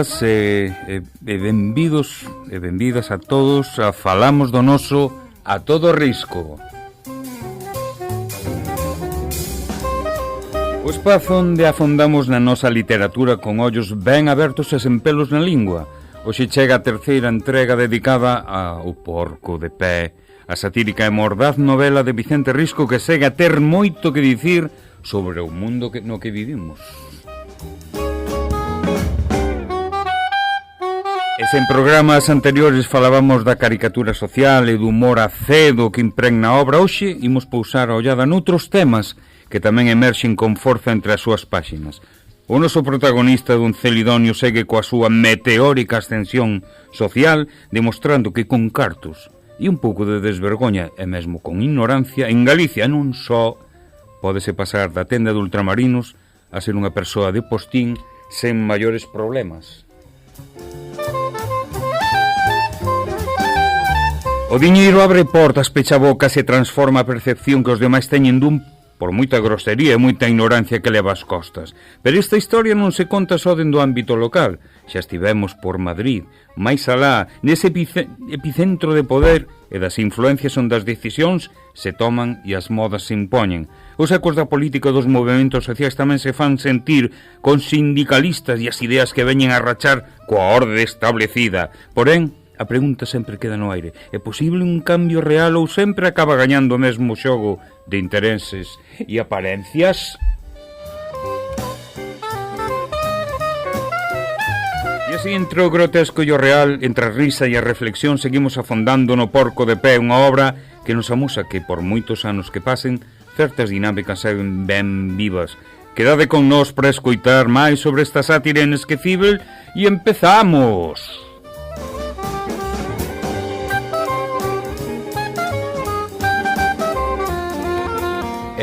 benvidas e benvidos e benvidas a todos a Falamos do Noso a todo risco. O espazo onde afondamos na nosa literatura con ollos ben abertos e sen pelos na lingua. Hoxe chega a terceira entrega dedicada ao Porco de Pé, a satírica e mordaz novela de Vicente Risco que segue a ter moito que dicir sobre o mundo no que vivimos. E se en programas anteriores falábamos da caricatura social e do humor acedo que impregna a obra, hoxe imos pousar a ollada noutros temas que tamén emerxen con forza entre as súas páxinas. O noso protagonista dun Celidonio segue coa súa meteórica ascensión social, demostrando que con cartos e un pouco de desvergoña e mesmo con ignorancia, en Galicia non só pódese pasar da tenda de ultramarinos a ser unha persoa de postín sen maiores problemas. O diñeiro abre portas, pecha bocas e transforma a percepción que os demais teñen dun por moita grosería e moita ignorancia que leva ás costas. Pero esta historia non se conta só dentro do ámbito local. Xa estivemos por Madrid, máis alá, nese epicentro de poder e das influencias onde as decisións se toman e as modas se impoñen. Os ecos da política dos movementos sociais tamén se fan sentir con sindicalistas e as ideas que veñen a rachar coa orde establecida. Porén, a pregunta sempre queda no aire. É posible un cambio real ou sempre acaba gañando o mesmo xogo de intereses e aparencias? E así, entre o grotesco e o real, entre a risa e a reflexión, seguimos afondando no Porco de Pé, unha obra que nos amusa que, por moitos anos que pasen, certas dinámicas seguen ben vivas. Quedade con nós para escoitar máis sobre esta sátira inesquecível e empezamos!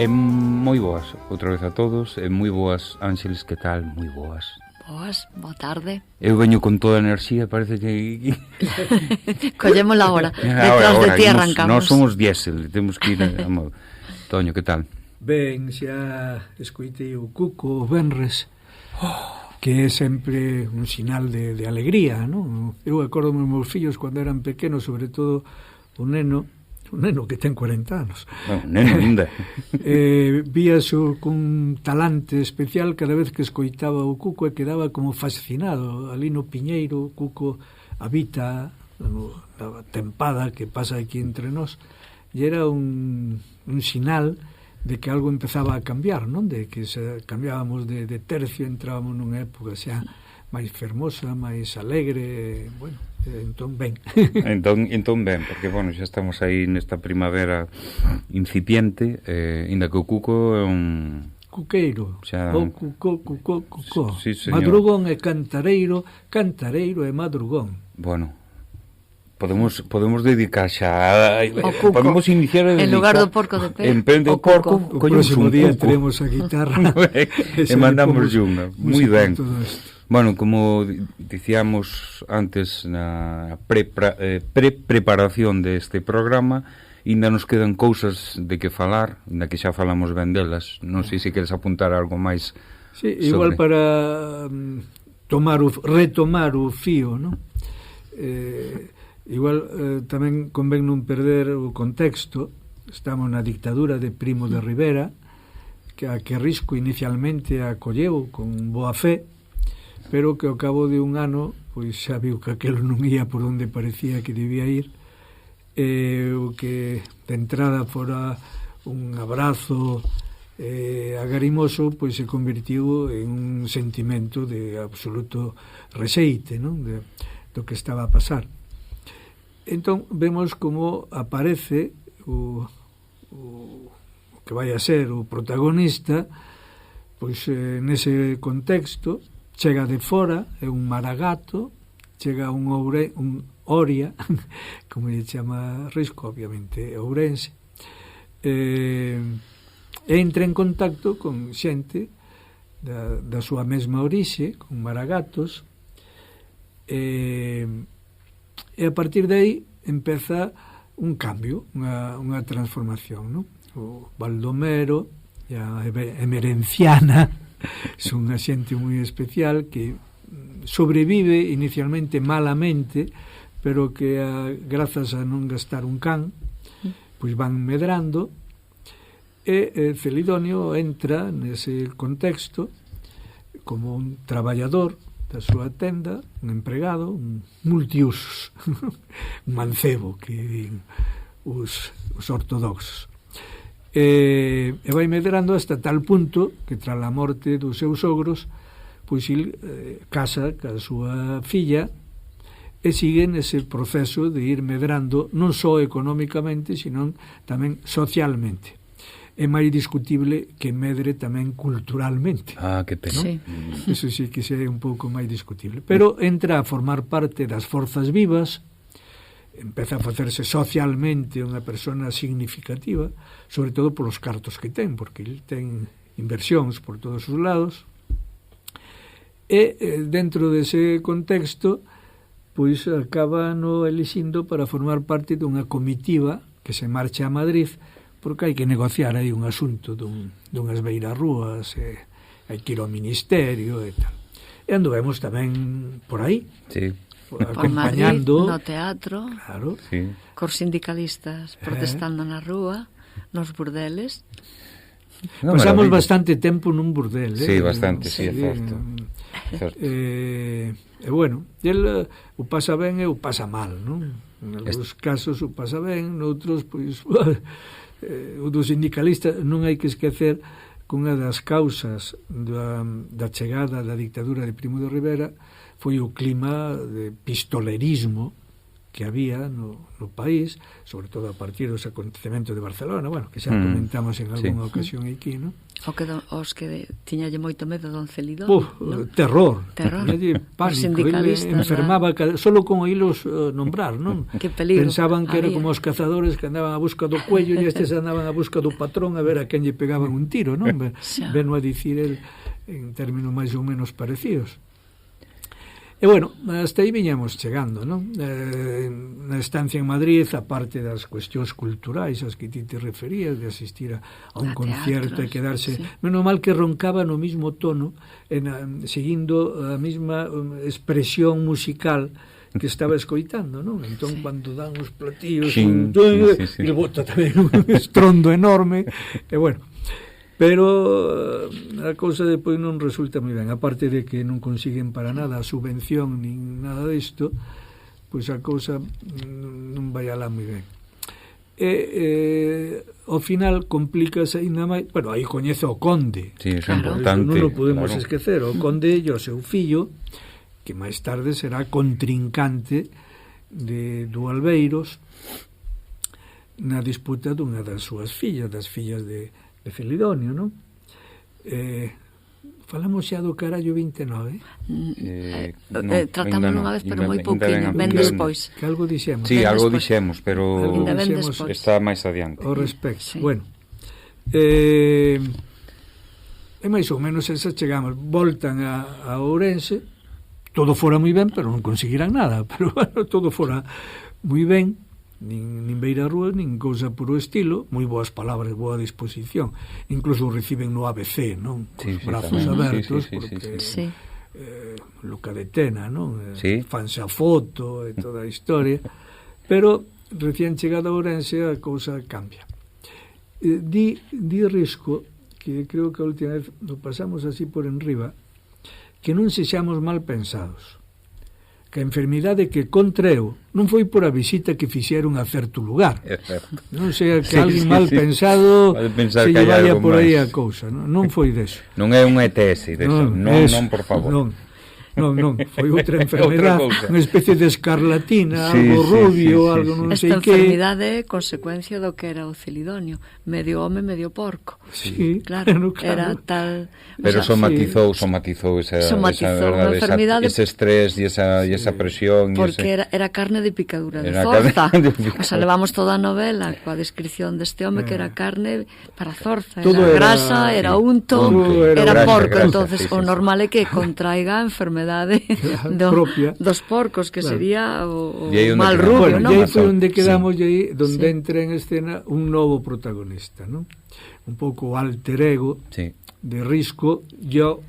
Moi boas, outra vez a todos, e moi boas, Ángeles, que tal? Moi boas. Boas, boa tarde. Eu veño con toda a enerxía, parece que... Collémola agora, detrás de ti arrancamos. Nós somos diésel, temos que ir a modo. Toño, que tal? Ben, xa escoitei o Cuco o Benres, que é sempre un sinal de alegría, non? Eu acordo dos meus fillos cando eran pequenos, sobre todo o neno que ten 40 anos. Bueno, neno ainda. Víaso cun talante especial cada vez que escoitaba o Cuco e quedaba como fascinado. Ali no Piñeiro, o Cuco habita na tempada que pasa aquí entre nós, e era un sinal de que algo empezaba a cambiar, non? De que cambiábamos de tercio, entrábamos nunha época xa máis fermosa, máis alegre, bueno, entón ben. entón ben, porque, bueno, xa estamos aí nesta primavera incipiente, inda que o Cuco é un... Cuqueiro, xa... o cuco. Sí, señor. Madrugón é cantareiro é madrugón. Bueno, podemos dedicar xa... Podemos iniciar a dedicar... En lugar do Porco de Pé, en vez do porco, o próximo día teremos a guitarra e mandamos unha. Moi ben. Bueno, como dicíamos antes na preparación deste programa, ainda nos quedan cousas de que falar, ainda que xa falamos ben delas. Non sei se queres apuntar algo máis. Sí, igual para retomar o fío, non? Igual tamén convén non perder o contexto. Estamos na dictadura de Primo de Rivera, que Risco inicialmente acolleu con boa fe, pero que ao cabo de un ano pois xa viu que aquelo non ia por onde parecía que debía ir, o que de entrada fora un abrazo agarimoso, pois se convertiu en un sentimento de absoluto rexeite, non? Do que estaba a pasar. Entón vemos como aparece o que vai a ser o protagonista, pois nese contexto. Chega de fora, é un maragato, chega un Oria, como lle chama Risco, obviamente, Ourense, entra en contacto con xente da súa mesma orixe, con maragatos, e a partir de aí empeza un cambio, unha transformación, non? O Baldomero e a Emerenciana son unha xente moi especial que sobrevive inicialmente malamente, pero que grazas a non gastar un can, pois van medrando, e Celidonio entra nese contexto como un traballador da súa tenda, un empregado, un multiusos, un mancebo, que din os ortodoxos. E vai medrando hasta tal punto que tras a morte dos seus sogros, pois il casa ca súa filla e sigue nese proceso de ir medrando non só económicamente, sino tamén socialmente. É máis discutible que medre tamén culturalmente. Que pena. Sí. Eso sí que é un pouco máis discutible. Pero entra a formar parte das forzas vivas, empeza a facerse socialmente unha persona significativa, sobre todo polos cartos que ten, porque ele ten inversións por todos os lados, e dentro dese contexto pois acaba no elixindo para formar parte dunha comitiva que se marcha a Madrid, porque hai que negociar aí un asunto dunhas beirarrúas, hai que ir ao ministerio e tal. E anduvemos tamén por aí, Sí. acompañando Madrid, no teatro, claro, Sí. cos sindicalistas protestando na rúa, nos burdeles. Unha pasamos maravilla. bastante tempo nun burdel. Sí, bastante, sí, é certo. Certo. E bueno, el o pasa ben e o pasa mal, non? En algúns casos o pasa ben, noutros, pois, o do sindicalista non hai que esquecer que unha das causas da chegada da dictadura de Primo de Rivera foi o clima de pistolerismo que había no país, sobre todo a partir dos acontecementos de Barcelona, bueno, que xa comentamos en algunha ocasión aquí, non? Os que tiñalle moito medo don Celidonio, ¿no? Terror. Terror. Tiñalle pánico. Os sindicalistas, enfermaba solo con oílos nombrar, non? Que peligro Pensaban que era había. como os cazadores que andaban a busca do cuello e estes andaban a busca do patrón a ver a quen lle pegaban un tiro, non? Veno a dicir el en términos máis ou menos parecidos. E bueno, hasta aí viñamos chegando, non? Na estancia en Madrid, a parte das cuestións culturais as que ti te referías, de asistir a un concierto e quedarse... Sí. Menos mal que roncaba no mismo tono, seguindo a mesma expresión musical que estaba escoitando, non? Entón, cando dan os platillos, ele bota tamén un estrondo enorme, e bueno... Pero a cousa depois non resulta moi ben, aparte de que non consiguen para nada a subvención nin nada disto, pois a cousa non vai alá moi ben. E ao final complícase aínda máis, bueno, aí coñece o conde, Sí, é Claro. importante. non o podemos claro. esquecer, o conde e o seu fillo, que máis tarde será contrincante do Albeiros na disputa dunha das súas fillas, das fillas de Celidonio, non? Falamos xa do carallo 29? Tratámoslo unha vez, pero moi pouquinho, ben despois. Que algo dixemos. Sí, Ben algo despois. dixemos, pero Ainda ben dixemos despois. está máis adiante. ao respecto. Sí. Bueno, e máis ou menos esa chegamos. Voltan a Ourense, todo fora moi ben, pero non conseguirán nada. Pero bueno, todo fora moi ben, nin beirarrúas, nin cousa por o estilo, moi boas palabras, boa disposición. Incluso reciben no ABC, non? Sí, Os sí, brazos tamén. abertos, Sí, sí, sí, porque... Sí. Luca de Tena, non? Sí. Fanse a foto e toda a historia, pero recién chegado a Ourense a cousa cambia. Di Risco, que creo que a última vez lo pasamos así por enriba, que non sexamos mal pensados, que a enfermidade que contraeu non foi por a visita que fixeron a certo lugar. É certo. Non sea que Sí, alguén sí, mal sí. pensado Pode pensar se que lle hai vaya algo por aí máis. a cousa. Non foi deso. Non é unha ETS deso. Non, por favor. Non, foi outra enfermedade, cousa. unha especie de escarlatina, Sí, algo sí, rubio, sí, algo sí, non Esta sei que. enfermidade é consecuencia do que era o Celidonio, medio home, medio porco. Sí, Claro, claro. era tal... Pero somatizou esa Somatizou unha enfermidade ese estrés e esa presión porque era carne de picadura de Era zorza. carne de picadura. O sea, levamos toda a novela coa descripción deste home que era carne para zorza, Todo era era- grasa, era unto, Todo era era grasa, porco, grasa, entonces sí, sí, o sí. normal é que contraiga a enfermedade propia. dos porcos, que Claro. sería o E aí onde mal quedamos? rubio, Bueno, non? e aí foi onde quedamos, e aí donde Sí. entra en escena un novo protagonista, non? Un pouco alter ego Sí. de Risco, yo,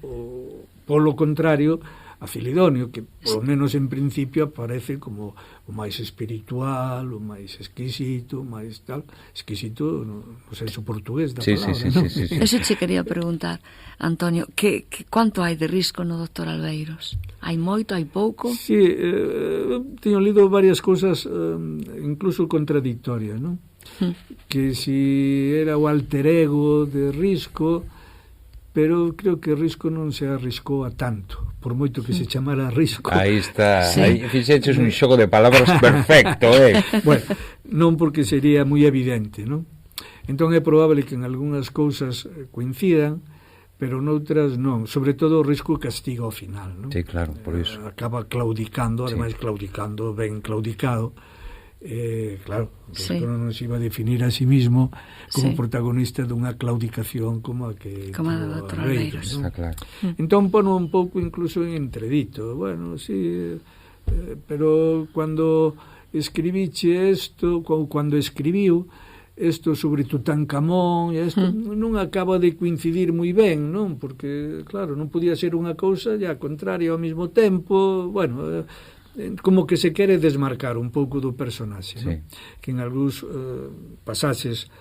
polo contrario, a Celidonio, que polo menos en principio aparece como o máis espiritual, o máis exquisito, o máis tal, exquisito no senso portugués da palabra, non? Sí. Eso che quería preguntar, Antonio, que quanto hai de risco no Dr. Albeiros? Hai moito, hai pouco? Sí, teño lido varias cousas incluso contradictorias, non? Que si era o alter ego de Risco, pero creo que Risco non se arriscou a tanto, por moito que se chamara Risco. Aí está, Sí. aí fixeches un xogo de palabras perfecto, Bueno, non porque sería moi evidente, non? Entón é probable que en algunhas cousas coincidan, pero noutras non, sobre todo o Risco castiga ao final, non? Sí, claro, por iso. Acaba claudicando, ademais claudicando, ben claudicado. Claro, Risco non se iba a definir a sí mismo como protagonista dunha claudicación como a que como a do Dr. Albeiros, Está claro. Entón pono un pouco incluso en entredito, bueno, sí, pero cando escribiche isto, cando escribiu isto sobre Tutankamón, isto non acaba de coincidir moi ben, non? Porque, claro, non podía ser unha cousa e a contraria ao mesmo tempo, bueno, como que se quere desmarcar un pouco do personaxe, sí. ¿no? Que en algúns pasaxes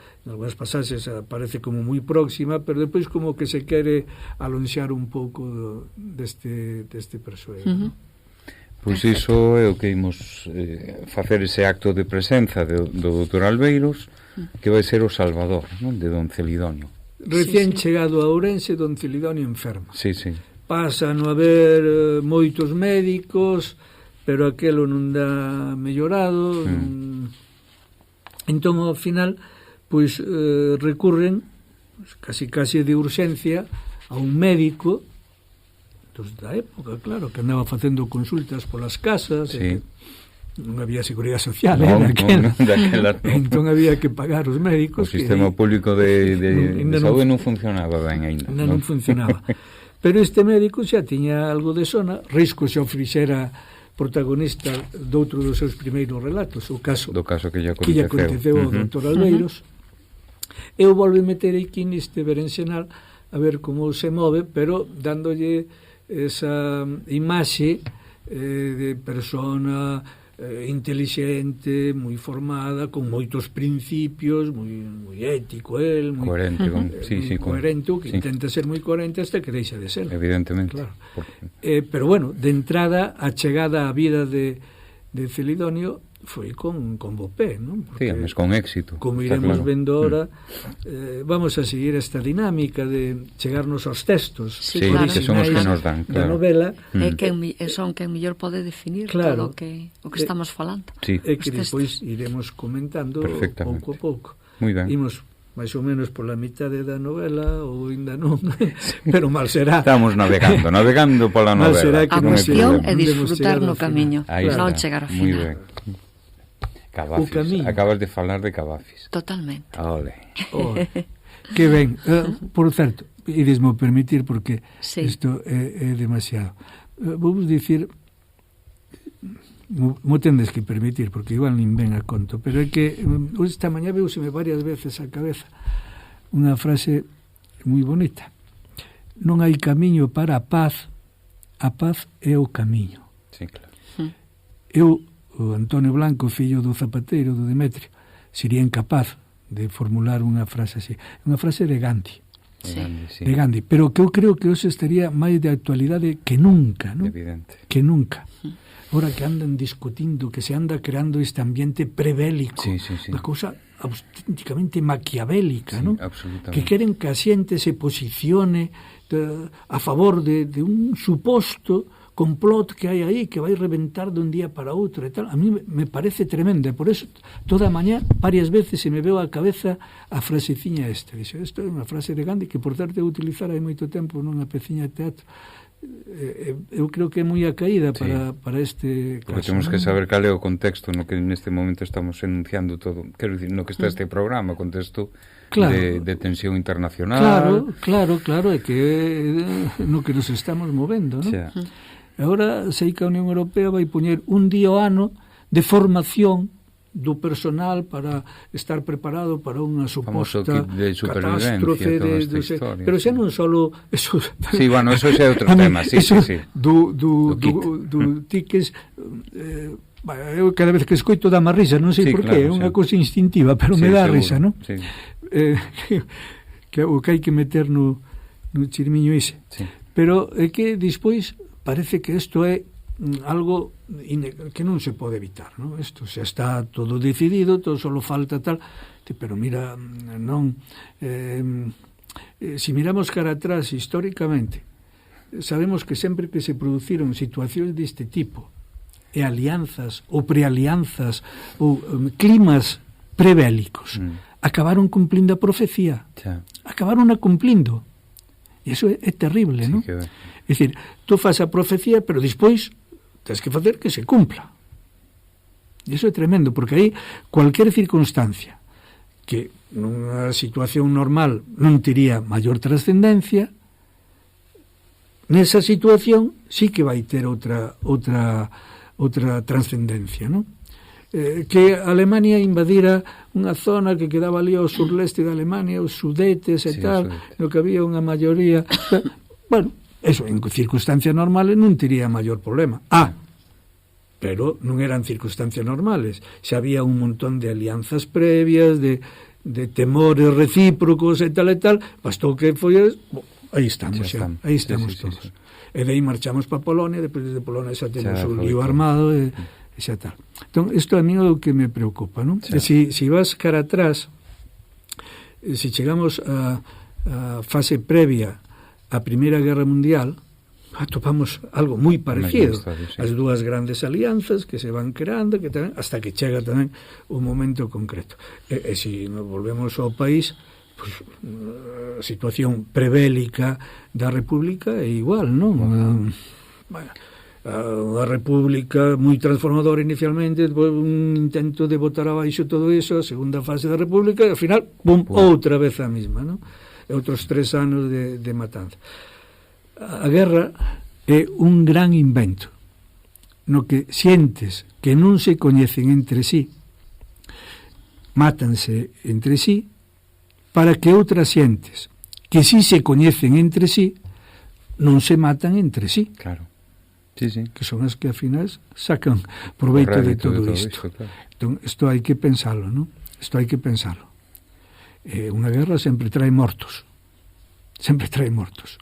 aparece como moi próxima, pero depois como que se quere alonxar un pouco deste persoeiro, ¿no? Pois iso é o que imos facer ese acto de presenza do Dr. Albeiros, que vai ser o Salvador, non? De don Celidonio. Recién chegado a Ourense, don Celidonio enferma. Sí. Pasa a non haber moitos médicos, pero aquelo non dá mellorado. Entón, ao final, pois recurren casi de urxencia a un médico da época, claro, que andaba facendo consultas polas casas, sí. Non había seguridade social, non, daquela. Entón había que pagar os médicos. O sistema público de saúde non funcionaba ben ainda. Non funcionaba. Pero este médico xa tiña algo de sona, Risco xa o fixera protagonista doutro dos seus primeiros relatos, o caso que lle aconteceu ao Dr. Albeiros. Eu volvo a meter aquí neste berenxenal a ver como se move, pero dándolle esa imaxe de persona intelixente, moi formada, con moitos principios, moi ético el, moi coherente, coherente, que intenta ser moi coherente hasta que deixa de ser. Evidentemente. Claro. Pero bueno, de entrada a chegada á vida de Celidonio foi con bo pé, non? Sí, mas con éxito. Como iremos vendo ahora, vamos a seguir esta dinámica de chegarnos aos textos, claro. Que son os que nos dan, da novela. Son quen mellor pode definir claro, todo o que estamos falando. Sí. E que depois iremos comentando pouco a pouco. Moi ben. Imos máis ou menos pola mitade da novela ou ainda non, pero mal será. Estamos navegando pola novela. Mal será que a cuestión é debemos disfrutar chegar no camiño, non chegar ao final. Moi ben. Cavafis, acabas de falar de Cavafis. Totalmente. Ole. Que ben. Por certo, idesmo permitir porque isto é demasiado. Vou dicir, mo tendes que permitir porque igual nin ben a conto, pero é que esta mañá veuseme varias veces a cabeza unha frase moi bonita. Non hai camiño para a paz é o camiño. Sí, claro. Eu, o Antonio Blanco, fillo do zapateiro, do Demetrio, sería incapaz de formular unha frase así. Unha frase de Gandhi. Sí. De Gandhi, pero que eu creo que hoxe estaría máis de actualidade que nunca, non? Evidente. Que nunca. Ahora que andan discutindo, que se anda creando este ambiente prebélico, unha cousa auténticamente maquiavélica, non? Absolutamente. Que queren que a xente se posicione a favor de un suposto complot que hai aí, que vai reventar dun día para outro e tal. A mí me parece tremendo, e por eso toda a mañá varias veces se me veo a cabeza a fraseciña esta. Dixo, isto é unha frase de Gandhi que por certo eu utilizar hai moito tempo nunha peciña de teatro. Eu creo que é moi a caída para este caso. Porque temos que saber cal é o contexto no que neste momento estamos enunciando todo, quero dicir, no que está este programa, contexto de tensión internacional. Claro, é que no que nos estamos movendo, non? Agora sei que a Unión Europea vai poñer un día ao ano de formación do personal para estar preparado para unha suposta de catástrofe pero xa non só eso, sí, bueno, eso é outro tema, sí, eso, sí. do tiques eu cada vez que escoito dá má risa, non sei por qué, é unha cousa instintiva, pero me dá risa, non? Sí. Que o que hai que meter no chirmiño ese. Sí. Pero é que despois parece que isto é algo que non se pode evitar, non? Isto xa está todo decidido, todo só falta tal, pero mira, non se miramos cara atrás históricamente, sabemos que sempre que se produciron situacións deste tipo e alianzas ou prealianzas ou climas prebélicos acabaron cumplindo a profecía, acabaron a cumplindo, e iso é terrible, sí, non? É dicir, tú faz a profecía pero despois tens que facer que se cumpla. E iso é tremendo, porque aí cualquier circunstancia que nunha situación normal non tería maior trascendencia, nesa situación sí que vai ter outra trascendencia, non? Que Alemania invadira unha zona que quedaba ali ao surleste de Alemania, os Sudetes e tal, no que había unha maioría... Bueno, eso, en circunstancias normales non tería maior problema. Pero non eran circunstancias normales. Xa había un montón de alianzas previas, de temores recíprocos e tal, bastou que foi... aí estamos xa, aí estamos todos. E de aí marchamos para Polonia, depois de Polonia xa temos un lío armado e xa tal. Entón, isto a mí é o que me preocupa, non? Se vas cara atrás, se chegamos a fase previa a Primeira Guerra Mundial, atopamos algo moi parecido. As dúas grandes alianzas que se van creando, que tamén, hasta que chega tamén un momento concreto. E se nos volvemos ao país, pues, a situación prebélica da República é igual, non? Bueno, a República moi transformadora inicialmente, depois un intento de botar abaixo todo iso, a segunda fase da República, e ao final, pum, outra vez a mesma, non? Outros 3 anos de matanza. A guerra é un gran invento no que sientes que non se coñecen entre sí, mátanse entre sí, para que outras sientes que si se coñecen entre sí, non se matan entre sí. Claro. Sí, sí. Que son as que, ao final, sacan proveito de todo isto. Claro. Entón, isto hai que pensalo, non? Isto hai que pensalo. Unha guerra sempre trae mortos. Sempre trae mortos.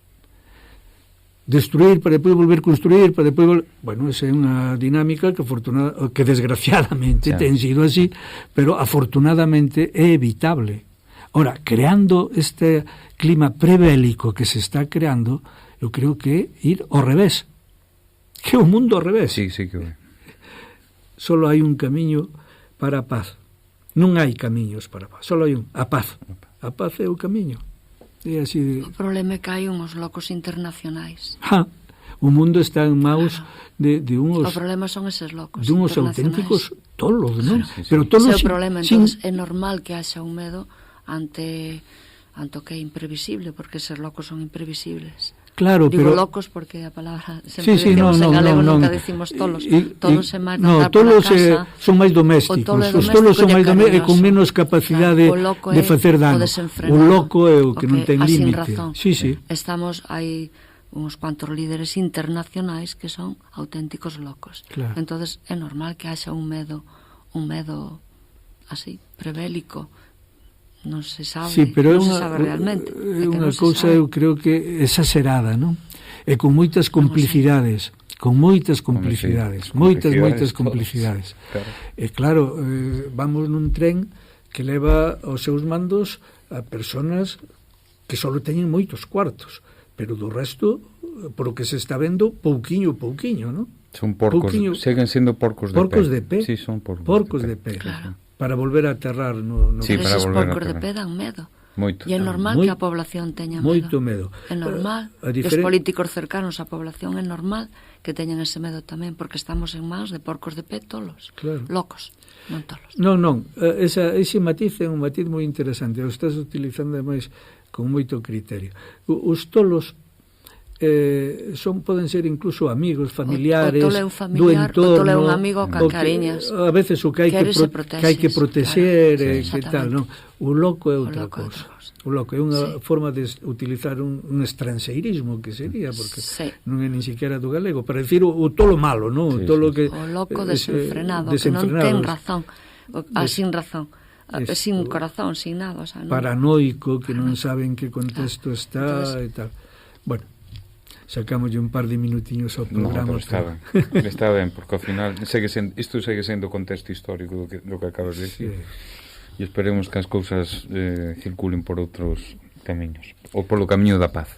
Destruir para depois volver a construir, para depois bueno, esa é unha dinámica que desgraciadamente ten sido así, pero afortunadamente é evitable. Ora, creando este clima prebélico que se está creando, eu creo que é ir ao revés. Que é o mundo ao revés. Sí, sí que é. Solo hai un camiño para a paz. Non hai camiños para a paz, solo hai un, a paz. A paz é o camiño. É así de... O problema é que hai uns locos internacionais. O mundo está en maus de uns... O problema son eses locos de uns auténticos tolos, non? Sí, sí. Pero tolos... Ese é o problema, entonces é normal que haxa un medo ante o que é imprevisible, porque eses locos son imprevisibles. Claro, digo pero... locos porque a palabra sempre decimos en galego, nunca decimos tolos. Tolos é máis no, tolos son máis domésticos. Os tolos son máis domésticos e con menos capacidade de facer dano. O loco é o que non ten límite. Sí, sí. Hai uns cuantos líderes internacionais que son auténticos locos. Claro. Entonces é normal que haxa un medo así, prebélico. Non se sabe, sí, pero non se sabe realmente. É unha cousa, eu creo que exagerada, non? E con moitas complicidades, moitas complicidades. Claro. E claro, vamos nun tren que leva aos seus mandos a personas que só teñen moitos cuartos, pero do resto, por o que se está vendo, pouquiño, non? Son porcos, seguen sendo porcos de pé. Sí, son porcos de pé. Claro. Para volver a aterrar no sí, para volver porcos de pé dan medo. Moito. E é normal que a población teña medo. Moito medo. É normal. Os políticos cercanos á población é normal que teñan ese medo tamén, porque estamos en mans de porcos de pé tolos. Claro. Locos, non tolos. Non. Ese matiz é un matiz moi interesante. O estás utilizando máis con moito criterio. Os tolos, poden ser incluso amigos, familiares, o tole un familiar, do entorno, o tole un amigo que cariñas. A veces o que hai que proteger, que tal, non? O loco é outra cousa. O loco é unha forma de utilizar un estranxeirismo que sería, porque non é nin siquiera do galego, para decir o tolo malo, non? O tolo que o loco desenfrenado, que non ten razón, sin razón. Sin corazón, sin nada, o sea, non... paranoico, que non sabe en que contexto está e tal. Bueno, sacamos un par de minutiños ao programa. No, está ben, porque ao final isto segue sendo o contexto histórico do que acabas de decir. E esperemos que as cousas circulen por outros camiños, ou polo camiño da paz.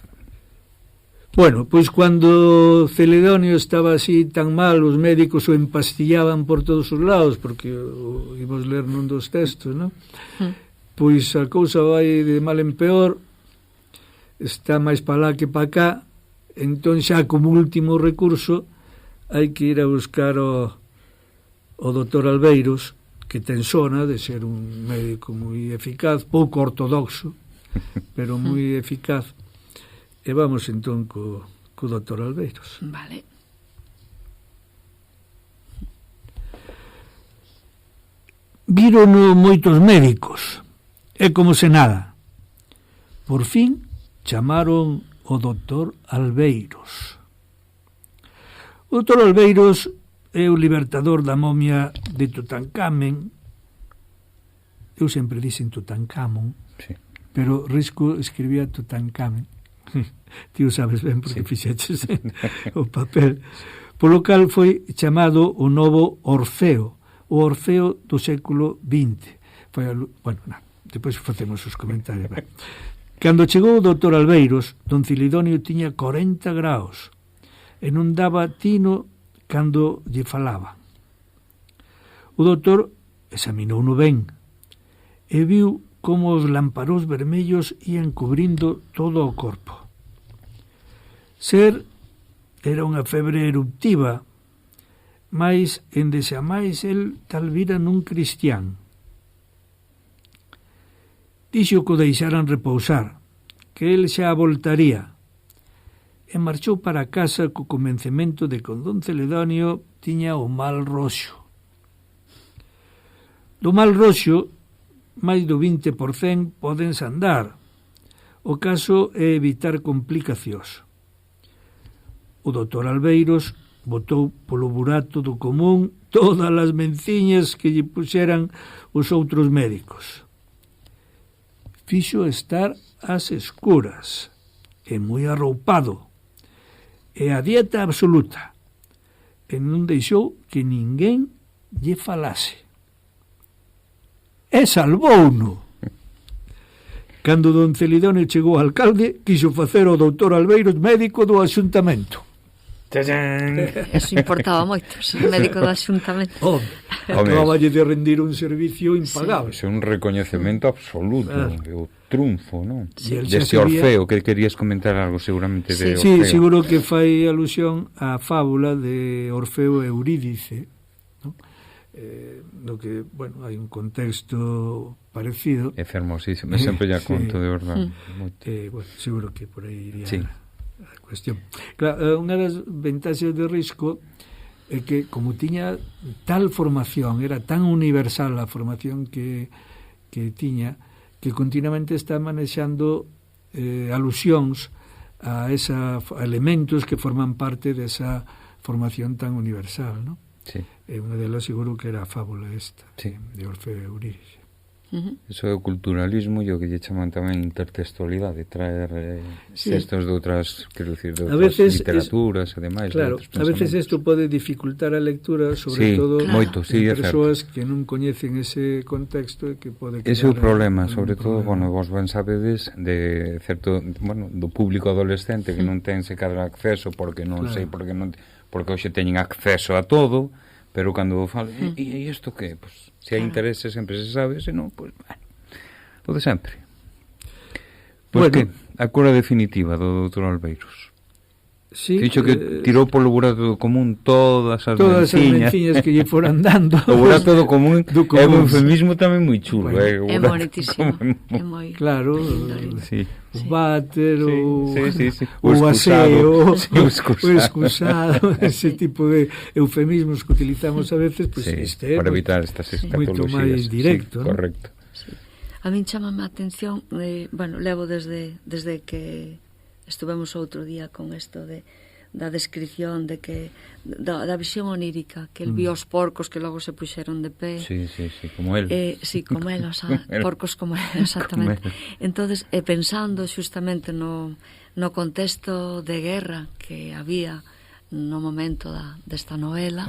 Bueno, pois cando Celedonio estaba así tan mal, os médicos o empastillaban por todos os lados, porque íbamos ler nun dos textos, non? Pois a cousa vai de mal en peor, está máis para lá que para cá, entón xa como último recurso hai que ir a buscar o doutor Albeiros, que ten sona de ser un médico moi eficaz, pouco ortodoxo, pero moi eficaz. E vamos entón co doutor Albeiros. Vale. Vírono moitos médicos, é como se nada. Por fin chamaron o doutor Albeiros. O doutor Albeiros é o libertador da momia de Tutankamen. Eu sempre dixen Tutankamón, sí. Pero Risco escribía Tutankamen. Ti o sabes ben porque fixeches o papel. Polo cal foi chamado o novo Orfeo, o Orfeo do século XX. Bueno, depois facemos os comentarios. Cando chegou o doutor Albeiros, don Celedonio tiña 40 graus e non daba tino cando lle falaba. O doutor examinouno ben e viu como os lamparós vermellos ian cubrindo todo o corpo. Era unha febre eruptiva, mas endexamais el tal vira nun cristián. Dixo que o deixaran repousar, que el xa voltaría, e marchou para casa co convencemento de que o don Celedonio tiña o mal roxo. Do mal roxo, máis do 20% podense andar. O caso é evitar complicacións. O doutor Albeiros botou polo burato do común todas as menciñas que lle puxeran os outros médicos. Fixo estar ás escuras, e moi arroupado, e a dieta absoluta, e non deixou que ninguén lle falase. E salvouno. Cando don Celedonio chegou ao alcalde, quiso facer o doutor Albeiros médico do axuntamento. Eso importaba moito, ser médico do axuntamento. Acaballe de rendir un servicio impagable. É un recoñecemento absoluto, o triunfo, non? Deste Orfeo, que querías comentar algo seguramente de Orfeo. Sí, seguro que fai alusión á fábula de Orfeo e Eurídice, non? No que, bueno, hai un contexto parecido. É fermosísimo, sempre lle conto, de verdade. Bueno, seguro que por aí iría a cuestión. Claro, unha das ventaxas de Risco é que, como tiña tal formación, era tan universal a formación que tiña, que continuamente está manexando alusións a elementos que forman parte desa formación tan universal, non? Sí. E unha delas seguro que era a fábula esta, de Orfeo e Eurídice. Eso é o culturalismo e o que lle chaman tamén intertextualidade, traer textos de outras, quero dicir, de outras literaturas e demais. Claro, a veces isto pode dificultar a lectura, sobre todo moito, en persoas que non coñecen ese contexto e que pode ese é o problema, sobre todo, bueno, vos ben sabedes de certo, bueno, do público adolescente que non ten se cadra acceso porque non sei, porque hoxe teñen acceso a todo, pero cando falo, e isto que, pues, se hai interese sempre se sabe, se non, pues, bueno, o de sempre. Pois que, a cura definitiva do doutor Albeiros. Sí, Dixo que tirou polo burato do común todas as menciñas que lle foran dando. O burato do común é un eufemismo tamén moi chulo. É bonitísimo. É moi... Claro, sí. O váter, sí. O aseo, o excusado, ese tipo de eufemismos que utilizamos a veces, pues, para evitar estas escatologías. Moito máis directo. Sí, correcto. Sí. A min chamame a atención, levo desde que estuvemos outro día con isto da descripción de que da visión onírica, que el vio os porcos que logo se puxeron de pé. Sí, como él. Sí, como él, o sea, porcos como él, exactamente. Entonces, pensando xustamente no contexto de guerra que había no momento desta novela,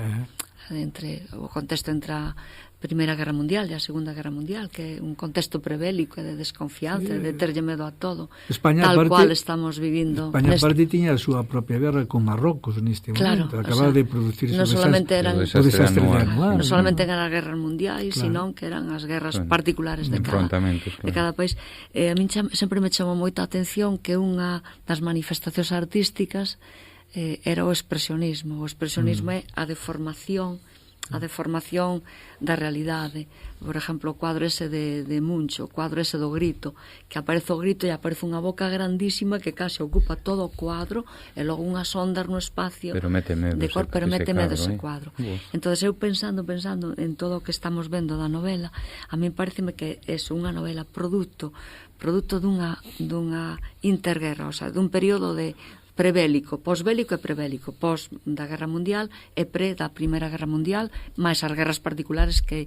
entre o contexto entre a Primeira Guerra Mundial e a Segunda Guerra Mundial, que é un contexto prebélico e de desconfianza, de terlle medo a todo, España, tal cual estamos vivindo. España parte tiña a súa propia guerra con Marrocos neste momento, acababa de producirse non solamente eran o desastre de anual, non solamente eran as guerras mundiais, senón que eran as guerras particulares de cada país. A min sempre me chamou moita a atención que unha das manifestacións artísticas era o expresionismo. O expresionismo é a deformación da realidade. Por exemplo, o cuadro ese de Munch, o cuadro ese do grito, que aparece o grito e aparece unha boca grandísima que case ocupa todo o cuadro e logo unhas ondas no espacio pero mete medo ese cuadro. Entón, eu pensando en todo o que estamos vendo da novela, a mí pareceme que é unha novela produto dunha interguerra, o sea, dun período de prebélico, posbélico e prebélico, pos da Guerra Mundial e pre da Primeira Guerra Mundial, máis as guerras particulares que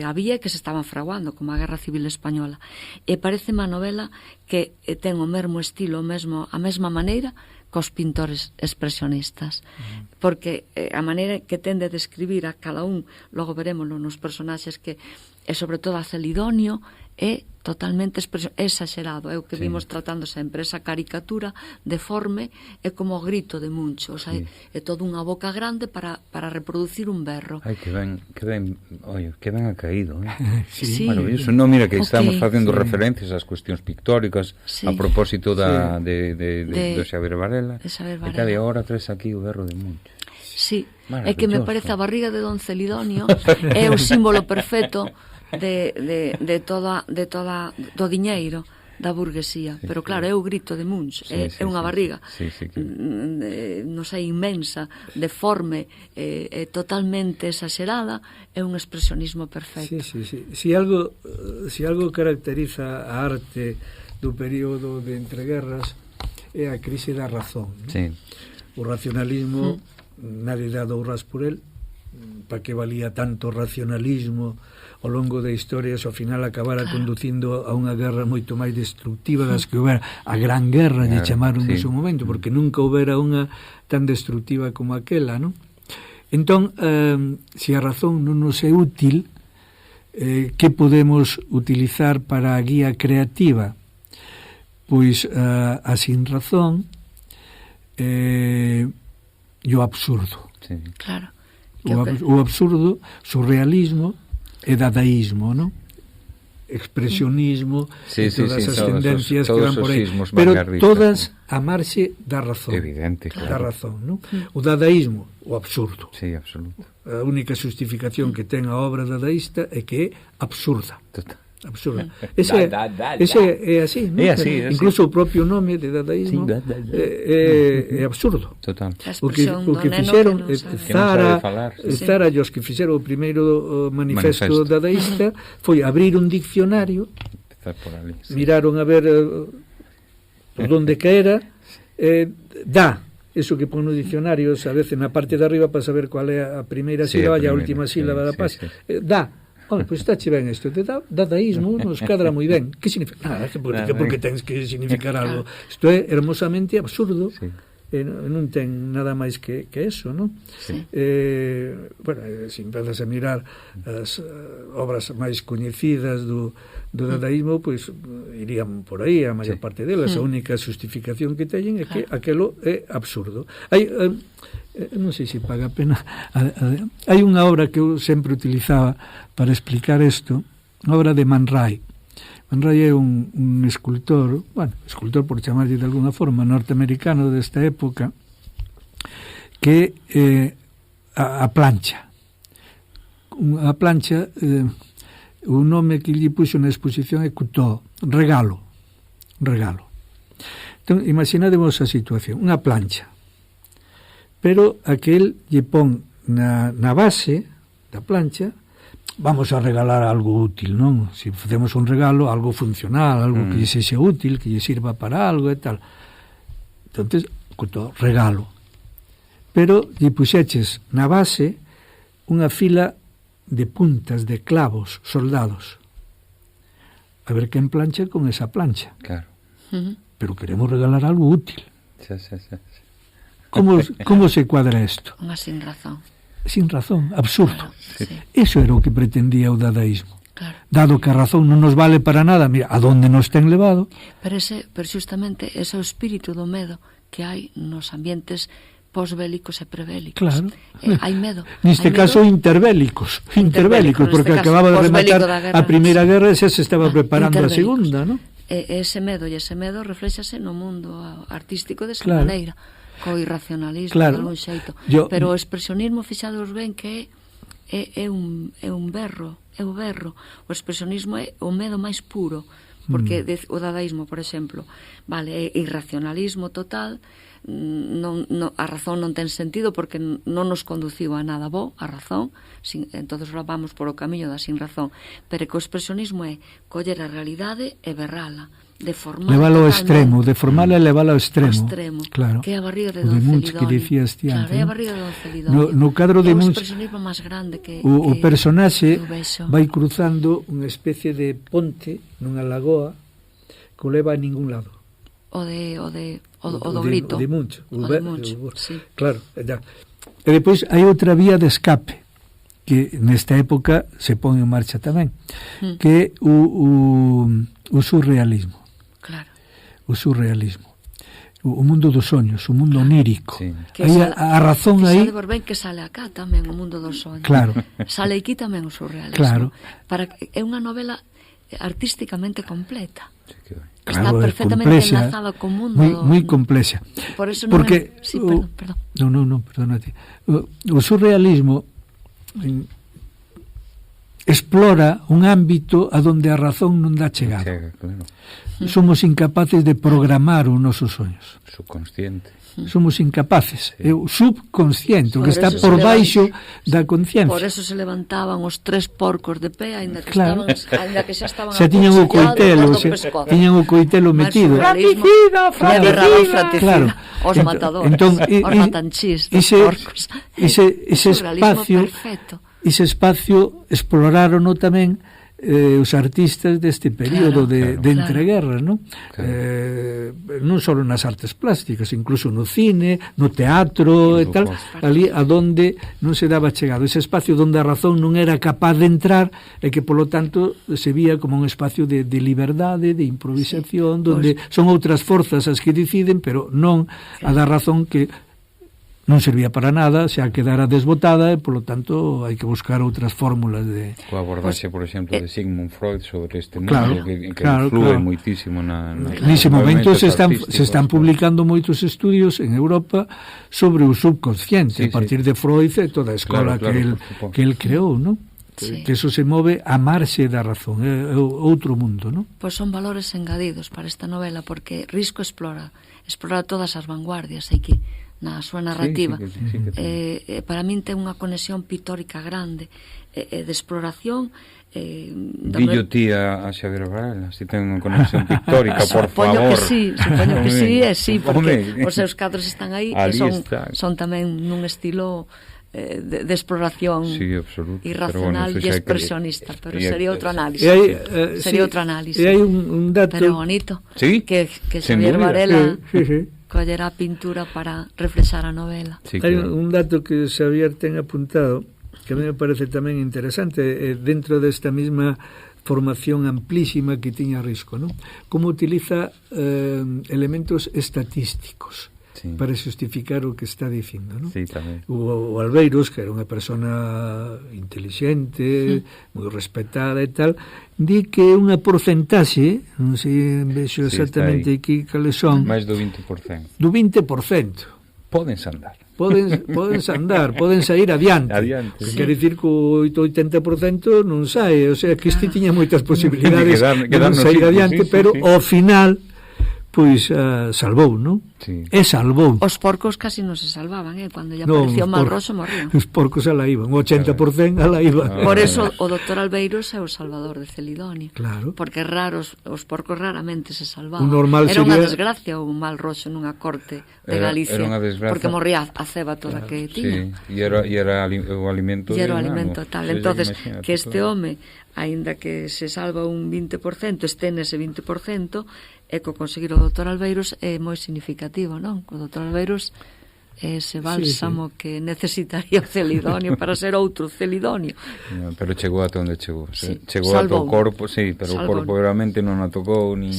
había e que se estaban fraguando, como a Guerra Civil Española. E parece unha novela que ten o mesmo estilo, a mesma maneira cos pintores expresionistas, porque a maneira que tende a describir a cada un, logo verémoslo nos personaxes que, e sobre todo a Celidonio, é totalmente exagerado, é o que vimos tratando sempre, esa caricatura deforme é como o grito de Munch, o sea, é toda unha boca grande para reproducir un berro. Ai, que ben ha caído, Sí. Maravilloso. Non, mira que estamos facendo referencias ás cuestións pictóricas a propósito de Xavier Varela, e cada hora traes aquí o berro de Munch. Sí, é que me parece a barriga de Don Celidonio é o símbolo perfecto de toda do diñeiro da burguesía, pero claro, é o grito de Munch, é unha barriga non sei, inmensa, deforme, totalmente exagerada, é un expresionismo perfecto. Si algo caracteriza a arte do período de entreguerras é a crise da razón, non? O racionalismo nadie dá douras por el, para que valía tanto racionalismo ao longo da historia, ao final acabara conducindo a unha guerra moito máis destructiva das que houbera. A Gran Guerra lle chamaron no seu momento, porque nunca houbera unha tan destructiva como aquela, non? Entón, se a razón non nos é útil, que podemos utilizar para a guía creativa? Pois a sin razón e o absurdo. Claro. O absurdo, surrealismo e dadaísmo, non? Expresionismo, e todas as tendencias que van por aí, pero todas a marxe da razón. Evidente, claro. Da razón, non? O dadaísmo, o absurdo. Sí, absoluto. A única justificación que ten a obra dadaísta é que é absurda. Absurda. Ese é así, ¿no? É así. Incluso o propio nome de dadaísmo é absurdo. Total. O que fixeron Zara e os que fixeron o primeiro manifesto dadaísta foi abrir un diccionario, miraron a ver por onde que era, dá eso que pon no diccionario, a veces na parte de arriba para saber cual é a primeira sílaba e a última sílaba da paz. Dá. Pois está che ben isto, dadaísmo nos cadra moi ben. Que significa? Porque tens que significar algo. Isto é hermosamente absurdo, non ten nada máis que eso, non? Se empezas a mirar as obras máis coñecidas do dadaísmo, pois irían por aí a maior parte delas. A única justificación que teñen é que aquelo é absurdo. Non sei se paga a pena. Hai unha obra que eu sempre utilizaba para explicar isto, unha obra de Man Ray. Man Ray é un escultor por chamarlle de alguna forma, norteamericano desta época, que a plancha. A plancha, o nome que lle puxo na exposición é cutó, regalo. Entón, imaginademos a situación, unha plancha, pero aquel lle pon na base da plancha, vamos a regalar algo útil, non? Se facemos un regalo, algo funcional, algo que lle sexa útil, que lle sirva para algo e tal. Entonces, cutó, regalo. Pero lle puxeches na base unha fila de puntas, de clavos, soldados. A ver quen plancha con esa plancha. Claro. Pero queremos regalar algo útil. Sí. Como se cuadra isto? Unha sin razón. Sin razón, absurdo. Claro, sí. Eso era o que pretendía o dadaísmo. Claro. Dado que a razón non nos vale para nada, mira, a donde nos ten levado. Pero xustamente ese é o espírito do medo que hai nos ambientes posbélicos e prebélicos. Claro. Hai medo. Neste caso, interbélicos, porque acababa de rematar a Primeira Guerra e xa se estaba preparando a Segunda, non? Ese medo reflexase no mundo artístico desa maneira, co irracionalismo, de algún xeito. Pero o expresionismo, fixados ben que é un berro, o expresionismo é o medo máis puro, porque o dadaísmo, por exemplo, vale, é irracionalismo total, a razón non ten sentido porque non nos conduciu a nada bo, a razón, entonces ahora vamos por o camiño da sin razón, pero que o expresionismo é coller a realidade e berrala, deformala, levala ao extremo, deformala e levala ao extremo, claro, que é a barriga de Don Celidoni, que dicías ti antes, claro, é a barriga de Don Celidoni, no cadro de Munch, o expresionismo máis grande que o personaxe vai cruzando unha especie de ponte nunha lagoa que o leva a ningún lado. O do grito. O de Munch. Sí. Claro. E depois hai outra vía de escape que nesta época se pon en marcha tamén, que é o surrealismo. Claro. O surrealismo. O mundo dos soños, o mundo onírico. Sí. Aí a razón aí... Que sale ben que sale acá tamén o mundo dos soños. Claro. Sale aquí tamén o surrealismo. Claro. É unha novela artísticamente completa. Claro, está perfectamente enlazada co mundo. Moi complexa. Por eso non porque sí, perdón. Non, perdónate. O surrealismo explora un ámbito a donde a razón non dá chegado. Claro. Somos incapaces de programar os nosos soños. Subconsciente. Somos incapaces. É o subconsciente, o que está por baixo da conciencia. Por eso se levantaban os 3 porcos de pé, ainda que xa estaban xa tiñan o coitelo, tiñan o coitelo metido. Fratricida. Claro. Os matadores, os matanchís dos porcos. Ese espacio exploraron tamén os artistas deste período de entreguerras, non? Claro. Non só nas artes plásticas, incluso no cine, no teatro e tal, ali a donde non se daba chegado, ese espacio onde a razón non era capaz de entrar e que polo tanto se vía como un espacio de liberdade, de improvisación, donde son outras forzas as que deciden, pero non a da razón que non servía para nada, xa quedara desbotada e, polo tanto, hai que buscar outras fórmulas de... Coa abordaxe, por exemplo, de Sigmund Freud sobre este mundo que influe moitísimo nese momento se están publicando moitos estudios en Europa sobre o subconsciente, a partir de Freud e toda a escola que el creou, non? Sí. Que eso se move a marxe da razón, é outro mundo, non? Pois son valores engadidos para esta novela, porque Risco explora todas as vanguardias aquí na súa narrativa. Sí, para min ten unha conexión pictórica grande de exploración. Dillo ti a Xavier Varela, se ten unha conexión pictórica, por favor. Supoño que sí, porque os seus cadros están aí e son tamén nun estilo de exploración irracional e expresionista, pero sería outro análise. E hai un dato... Pero bonito, que Xavier Varela... coller a pintura para reflexar a novela. Sí, claro. Hai un dato que Xavier ten apuntado que a mí me parece tamén interesante dentro desta mesma formación amplísima que tiña Risco, non? Como utiliza elementos estatísticos para justificar o que está dicindo, non? Sí, tamén. O Albeiros, que era unha persona inteligente, moi respetada e tal, di que unha porcentaxe, non sei, vexo exactamente aquí cales son, máis do 20%. Do 20%. Pódense andar. poden andar, poden sair adiante. Que quere dicir que o 80% non sai, o sea, que este tiña moitas posibilidades de non sair adiante, pero ao final pois salvou, non? Sí. E salvou. Os porcos casi non se salvaban, cando ya apareció o mal roxo morrían. Os porcos ala iban, o 80% ala iban. Por eso o doctor Albeiros é o salvador de Celidonio. Claro. Porque raros, os porcos raramente se salvaban. Era unha desgracia o mal roxo nunha corte de Galicia. Era unha desgracia. Porque morría a ceba toda que tiña. Sí, e era o alimento. E era o alimento tal. Entonces, que este home, aínda que se salva un 20%, este nese 20%, e co conseguir o doutor Albeiros é moi significativo, non? O doutor Albeiros é ese bálsamo que necesitaría o Celidonio para ser outro Celidonio. No, pero chegou ata onde chegou. Chegou ata Salvou. o corpo, pero o corpo realmente non a tocou ni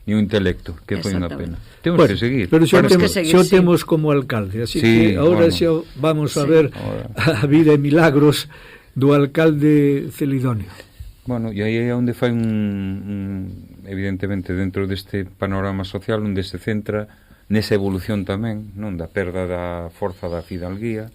o intelecto, que foi unha pena. Temos que seguir. Pero xo temos como alcalde, así que agora xo vamos a ver a vida e milagros do alcalde Celidonio. Bueno, e aí é onde fai evidentemente dentro deste panorama social onde se centra nesa evolución tamén, non, da perda da forza da fidalguía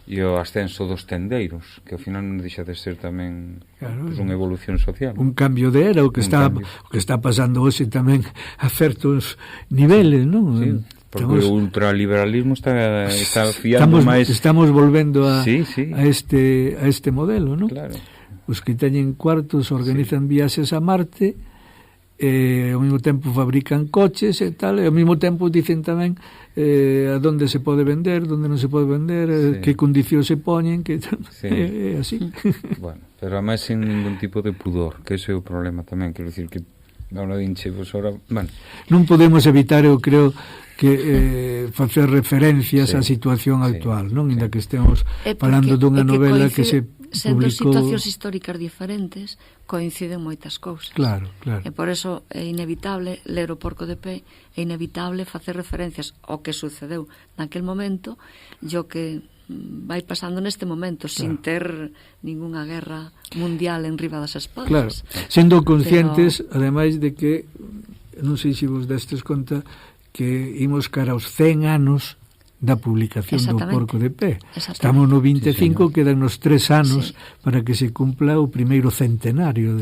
e o ascenso dos tendeiros, que ao final non deixa de ser tamén unha evolución social. Un cambio de era, o que está pasando hoxe tamén a certos niveles, non? Sí. Porque o ultraliberalismo está fiando máis... Estamos volvendo a este modelo, non? Claro. Os que teñen cuartos organizan viaxes a Marte, ao mesmo tempo fabrican coches e tal, e ao mesmo tempo dicen tamén a donde se pode vender, donde non se pode vender, que condicións se poñen, que é así. Bueno, pero además sin ningún tipo de pudor, que ese é o problema tamén, quero dicir que ahora dinche, pues ahora, bueno. Non podemos evitar, eu creo, que facer referencias á situación actual, non? Inda que estemos falando dunha novela que se sendo publicou... situacións históricas diferentes, coinciden moitas cousas. Claro. E por eso é inevitable ler o Porco de Pé, é inevitable facer referencias ao que sucedeu naquel momento e o que vai pasando neste momento, sin ter ningunha guerra mundial en riba das espaldas. Claro, sendo conscientes, ademais de que, non sei se vos destes conta, que imos cara aos 100 anos da publicación do Porco de Pé. Estamos no 25, quedan nos 3 anos para que se cumpla o primeiro centenario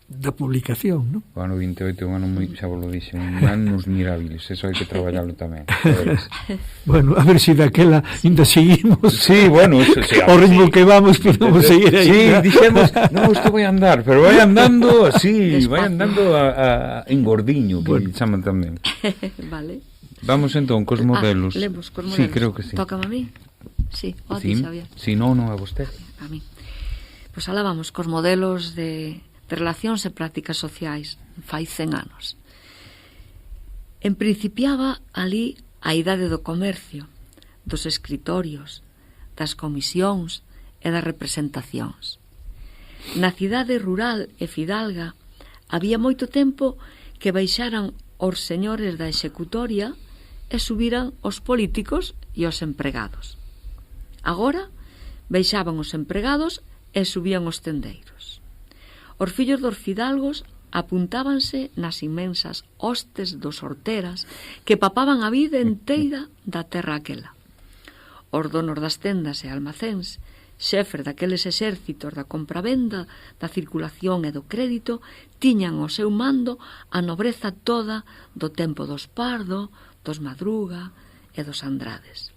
da publicación, non? O ano 28 é un ano moi, xa vos lo dixe, un anos mirables, eso hai que traballarlo tamén. Bueno, a ver se daquela ainda seguimos. Sí, bueno, o ritmo que vamos podemos seguir aí. Sí, dixemos, non, isto vai andar, pero vai andando así, vai andando en gordiño, que chaman tamén. Vale. Vamos entón cos modelos. Lemos cos modelos. Sí, creo que sí. Tócame a mí? Sí, o a ti, Xavier. Si non a vostede. A mí. Pois alá vamos cos modelos de relacións e prácticas sociais fai 100 anos. En principiaba ali a idade do comercio, dos escritorios, das comisións e das representacións. Na cidade rural e fidalga había moito tempo que baixaran os señores da executoria e subiran os políticos e os empregados. Agora baixaban os empregados e subían os tendeiros. Os fillos dos fidalgos apuntábanse nas inmensas hostes dos horteras que papaban a vida enteira da terra aquela. Os donos das tendas e almacéns, xefes daqueles exércitos da compravenda, da circulación e do crédito, tiñan ao seu mando a nobreza toda do tempo dos Pardo, dos Madruga e dos Andrades.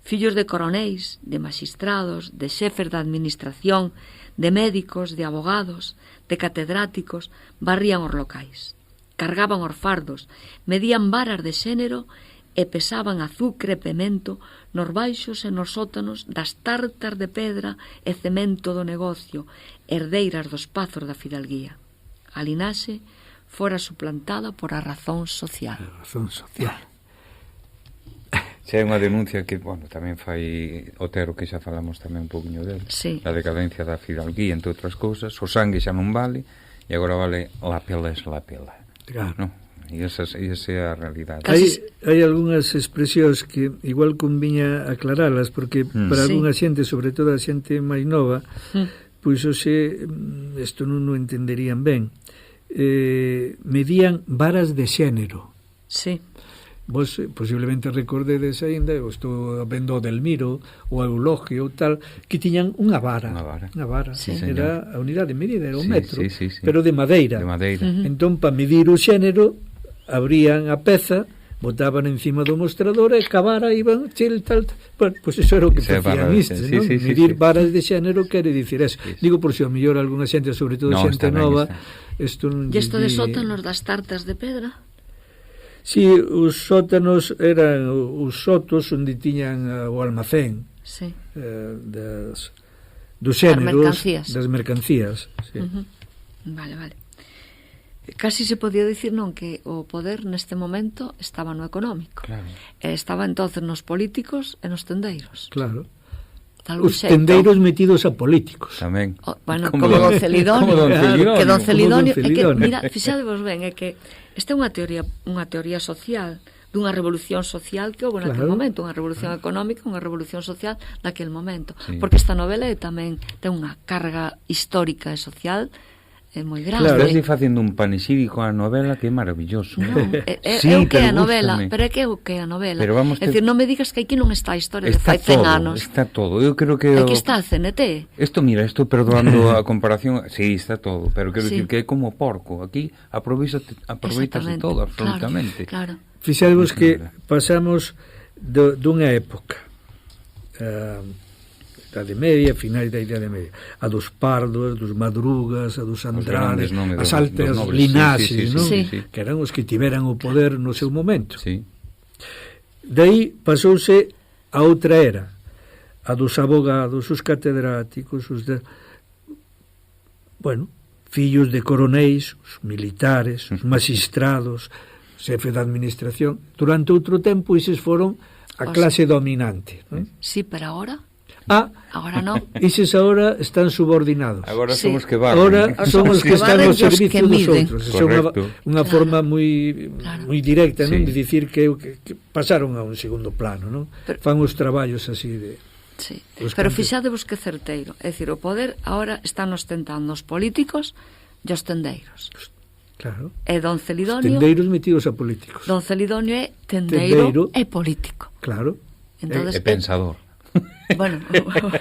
Fillos de coronéis, de maxistrados, de xefes da administración, de médicos, de abogados, de catedráticos, barrían os locais, cargaban os fardos, medían varas de xénero e pesaban azucre e pemento nos baixos e nos sótanos das tartas de pedra e cemento do negocio, herdeiras dos pazos da fidalguía. A linaxe fora suplantada por a razón social. A razón social. Xa é unha denuncia que, bueno, tamén fai Otero, que xa falamos tamén un pouquinho dele. Sí. A decadencia da fidalguía, entre outras cousas. O sangue xa non vale, e agora vale la pela es la pela. Claro. No? E esa é a realidade. Hai algunhas expresións que igual conviña aclaralas, porque para algunha xente, sobre todo a xente máis nova, pois hoxe isto non o entenderían ben. Medían varas de xénero. Sí. vos posiblemente recordedes aínda, eu estou vendo o Delmiro, o Eulogio, tal, que tiñan unha vara. Sí, era a unidade de medida, era un sí, metro, sí. pero de madeira. Entón, para medir o xénero, abrían a peza, botaban encima do mostrador e cabara, iban, tal. Bueno, pois eso era o que facían istes, non? Medir varas de xénero quere dicir eso. Digo por se o mellor algunha xente, sobre todo xente nova, isto non... E isto de sótanos das tartas de pedra? Si, os sótanos eran os sotos onde tiñan o almacén dos xéneros, das mercancías. Sí. Vale. Casi se podía dicir, non, que o poder neste momento estaba no económico. Claro. Estaba entonces nos políticos e nos tendeiros. Claro. Os tendeiros metidos a políticos. Tamén. Bueno, como Don Celidonio. Que Don Celidonio, mira, fixadevos ben, é que esta é unha teoría social, dunha revolución social que houve naquele momento, unha revolución económica, unha revolución social naquele momento. Porque esta novela tamén ten unha carga histórica e social é moi grande. Claro, estás facendo un panexírico á novela que é maravilloso. É o que é a novela, pero é que é o que é a novela. É dicir, non me digas que aquí non está a historia de fai 100 anos. Está todo, eu creo que... Aquí está a CNT. Mira, estou perdoando a comparación, sí, está todo, pero quero dicir que é como porco, aquí aproveitase todo, absolutamente. Claro. Fixadevos que pasamos dunha época... Idade Media, finais da Idade Media, a dos Pardos, dos Madrugas, a dos Andrade, as altas linaxes, non? Que eran os que tiveran o poder no seu momento. Daí pasouse a outra era, a dos abogados, os catedráticos, fillos de coronéis, os militares, os magistrados, xefe da administración. Durante outro tempo, eses foron a clase dominante, non? Sí, pero agora... Agora non. Eses agora están subordinados. Agora somos que barren. Agora somos que están no servicio dos outros. É unha forma moi directa, non? De dicir que pasaron a un segundo plano, non? Fan os traballos así de... Sí. Pero fixadevos que certeiro. É dicir, o poder agora están ostentando os políticos e os tendeiros. Claro. E Don Celidonio... Os tendeiros metidos a políticos. Don Celidonio é tendeiro e político. Claro. Entonces, é pensador. Bueno,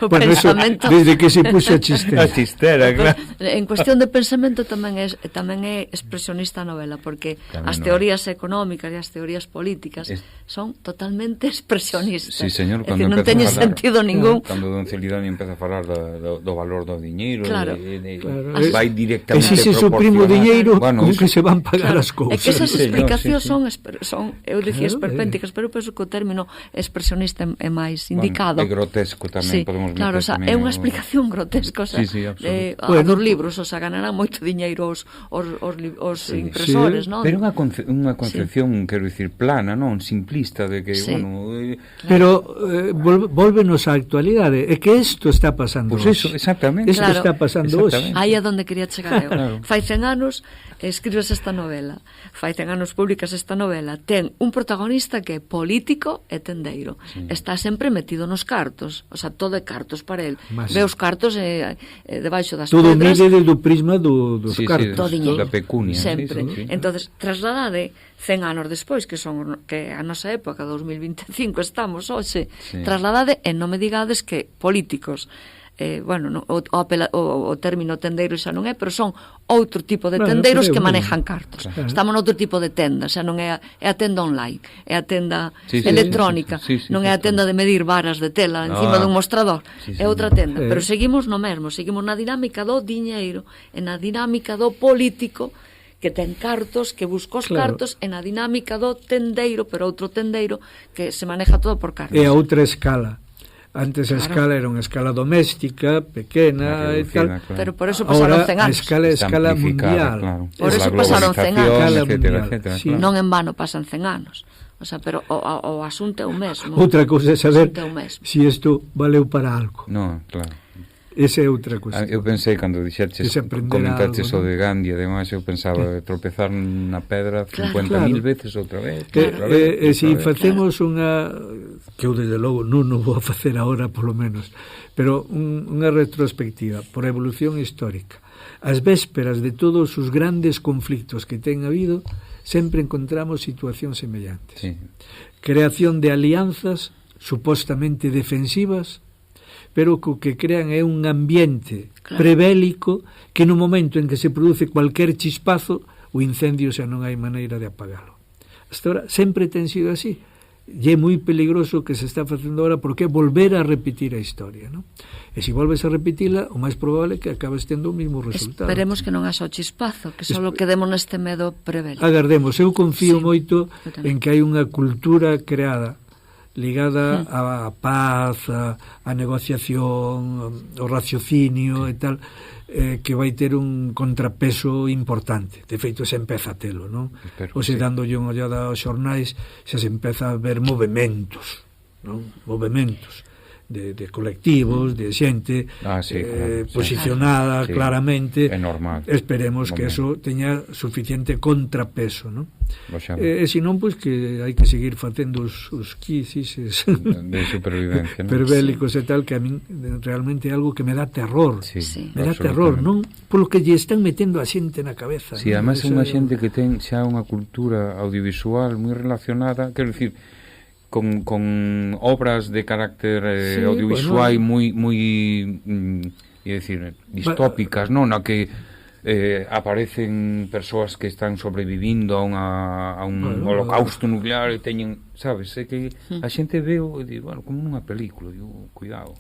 o pensamento... Eso, desde que se puxo a chistera. A chistera, claro. En cuestión de pensamento tamén é expresionista a novela, porque tamén as teorías económicas e as teorías políticas son totalmente expresionistas. Sí, señor, cando non teñen sentido ningún. Cando Don Celidonio empeza a falar do valor do diñeiro, vai directamente proporcionar. E se se suprime o diñeiro, como que se van pagar as cousas. É que esas explicacións son, eu dicía esperpénticas, pero penso que o término expresionista é máis indicado. É grotesco tamén, podemos meter. Claro, é unha explicación grotesca, dos libros, ganarán moito diñeiro os impresores, non? Pero unha concepción, quero dicir, plana, non? Simplista, de que, Pero volvenos á actualidade, é que isto está pasando hoxe. Pois eso, exactamente. Isto está pasando hoxe. Aí é onde quería chegar eu. Fai 100 anos escribes esta novela, fai 100 anos publicas esta novela, ten un protagonista que é político e tendeiro. Está sempre metido nos cartos, o sea, todo é cartos para el. Ve os cartos debaixo das todo pedras. Todo mide desde o prisma dos cartos. Todo diñeiro. Da pecunia. Sempre. Entonces, trasladade 100 anos despois, que a nosa época, 2025, estamos hoxe, trasladade, e non me digades que políticos, o término tendeiro xa non é, pero son outro tipo de tendeiros que manejan cartos. Estamos noutro tipo de tenda, xa non é a tenda online, é a tenda electrónica, non é a tenda de medir varas de tela encima dun mostrador, é outra tenda, pero seguimos no mesmo, seguimos na dinámica do diñeiro e na dinámica do político que ten cartos, que busca os cartos, e na dinámica do tendeiro, pero outro tendeiro que se maneja todo por cartos. É a outra escala. Antes a escala era unha escala doméstica, pequena e tal. Pero por eso pasaron 100 anos. A escala é escala mundial. Por eso pasaron 100 anos. Non en vano pasan 100 anos. O sea, pero o asunto é o mesmo. Outra cousa é saber se isto valeu para algo. Non, claro. Esa é outra cousa. Eu pensei, cando dixeches, comentaches o de Gandhi, ademais, eu pensaba tropezar na pedra 50.000 veces outra vez. E se facemos unha, que eu desde logo non vou a facer agora, polo menos, pero unha retrospectiva por a evolución histórica, as vésperas de todos os grandes conflictos que ten habido, sempre encontramos situacións semellantes. Sí. Creación de alianzas supostamente defensivas, pero co que crean é un ambiente prebélico que no momento en que se produce cualquier chispazo, o incendio xa non hai maneira de apagalo. Hasta ahora sempre ten sido así. E é moi peligroso que se está facendo ahora, porque é volver a repetir a historia, non? E se volves a repetila, o máis probable é que acabes tendo o mesmo resultado. Esperemos que non haxa o chispazo, que só quedemos neste medo prebélico. Agardemos, eu confío moito en que hai unha cultura creada ligada á paz, á negociación, ao raciocinio e tal, que vai ter un contrapeso importante. De feito, se empeza a telo, non? Ou se dándolle unha ollada aos xornais, xa se empeza a ver movementos, non? Movementos de colectivos, de xente posicionada claramente. É normal. Esperemos que eso teña suficiente contrapeso, non? E senón, pois, que hai que seguir facendo os quisis de supervivencia, non? Perbélicos e tal, que a min realmente é algo que me dá terror. Me dá terror, non? Polo que lle están metendo a xente na cabeza. Si, además é unha xente que ten xa unha cultura audiovisual moi relacionada, quero dicir, con obras de carácter audiovisual moi distópicas, non? Na que aparecen persoas que están sobrevivindo a un holocausto nuclear e teñen, sabes, é que a xente veo e digo, bueno, como nunha película, digo, cuidado.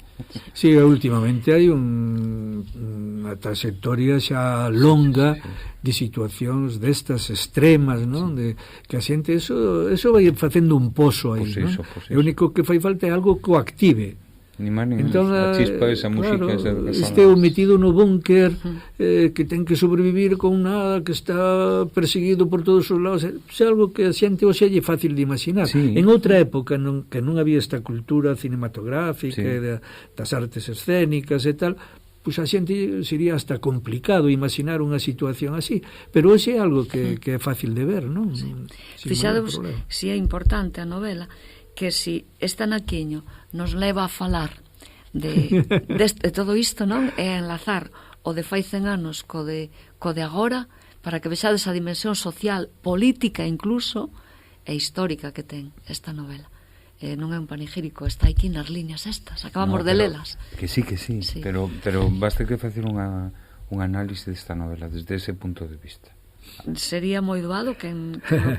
Sí, últimamente hai unha trayectoria xa longa de situacións destas extremas, non? De que a xente eso vai facendo un pozo aí, non? O único que fai falta é algo que o active. Ni máis nin a chispa esa música, claro, esteu metido no búnker, que ten que sobrevivir con nada, que está perseguido por todos os lados. É algo que a xente hoxe é fácil de imaginar. En outra época que non había esta cultura cinematográfica das artes escénicas e tal, pois a xente sería hasta complicado imaginar unha situación así, pero hoxe é algo que é fácil de ver, non? Fixadevos, si é importante a novela, que si esta naquiño nos leva a falar de todo isto, non? É enlazar o de fai 100 anos co de agora, para que vexades a dimensión social, política incluso, e histórica que ten esta novela. Non é un panegírico, está aquí nas líneas estas, acabamos de lelas. Que sí, pero basta que facer un análise desta novela desde ese punto de vista. Sería moi doado que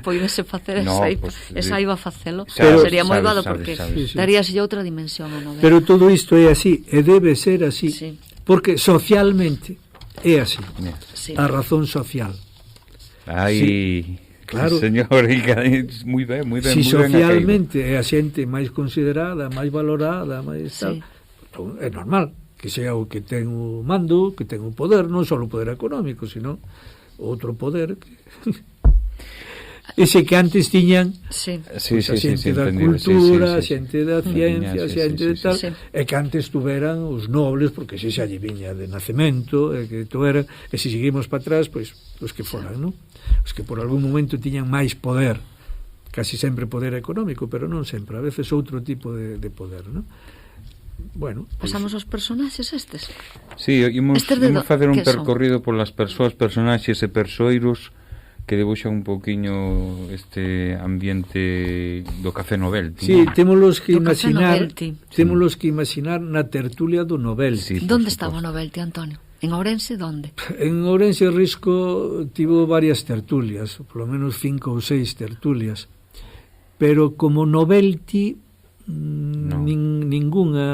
poidese facer esa iba a facelo, sería moi doado porque daríase outra dimensión á novela. Pero todo isto é así, e debe ser así, porque socialmente é así, a razón social. Claro, señor, moi ben, si socialmente é a xente máis considerada, máis valorada, máis tal, é normal que sea o que ten o mando, que ten o poder, non só o poder económico, sino outro poder ese que antes tiñan a xente da cultura, a xente da ciencia, a xente de tal, e que antes tuveran os nobles, porque xa lle viña de nacemento, e que tuveran, e se seguimos para atrás, pois os que foran, non? Os que por algún momento tiñan máis poder, casi sempre poder económico, pero non sempre, a veces outro tipo de poder, non? Bueno, pasamos aos personaxes estes. Sí, imos facer un percorrido polas persoas, personaxes e persoeiros que debuxan un pouquiño este ambiente do Café Novelti. Sí, témolos que imaginar na tertulia do Novelti. Donde estaba o Novelti, Antonio? En Ourense, donde? En Ourense Risco tivo varias tertulias, polo menos 5 ou 6 tertulias, pero como Novelti ningunha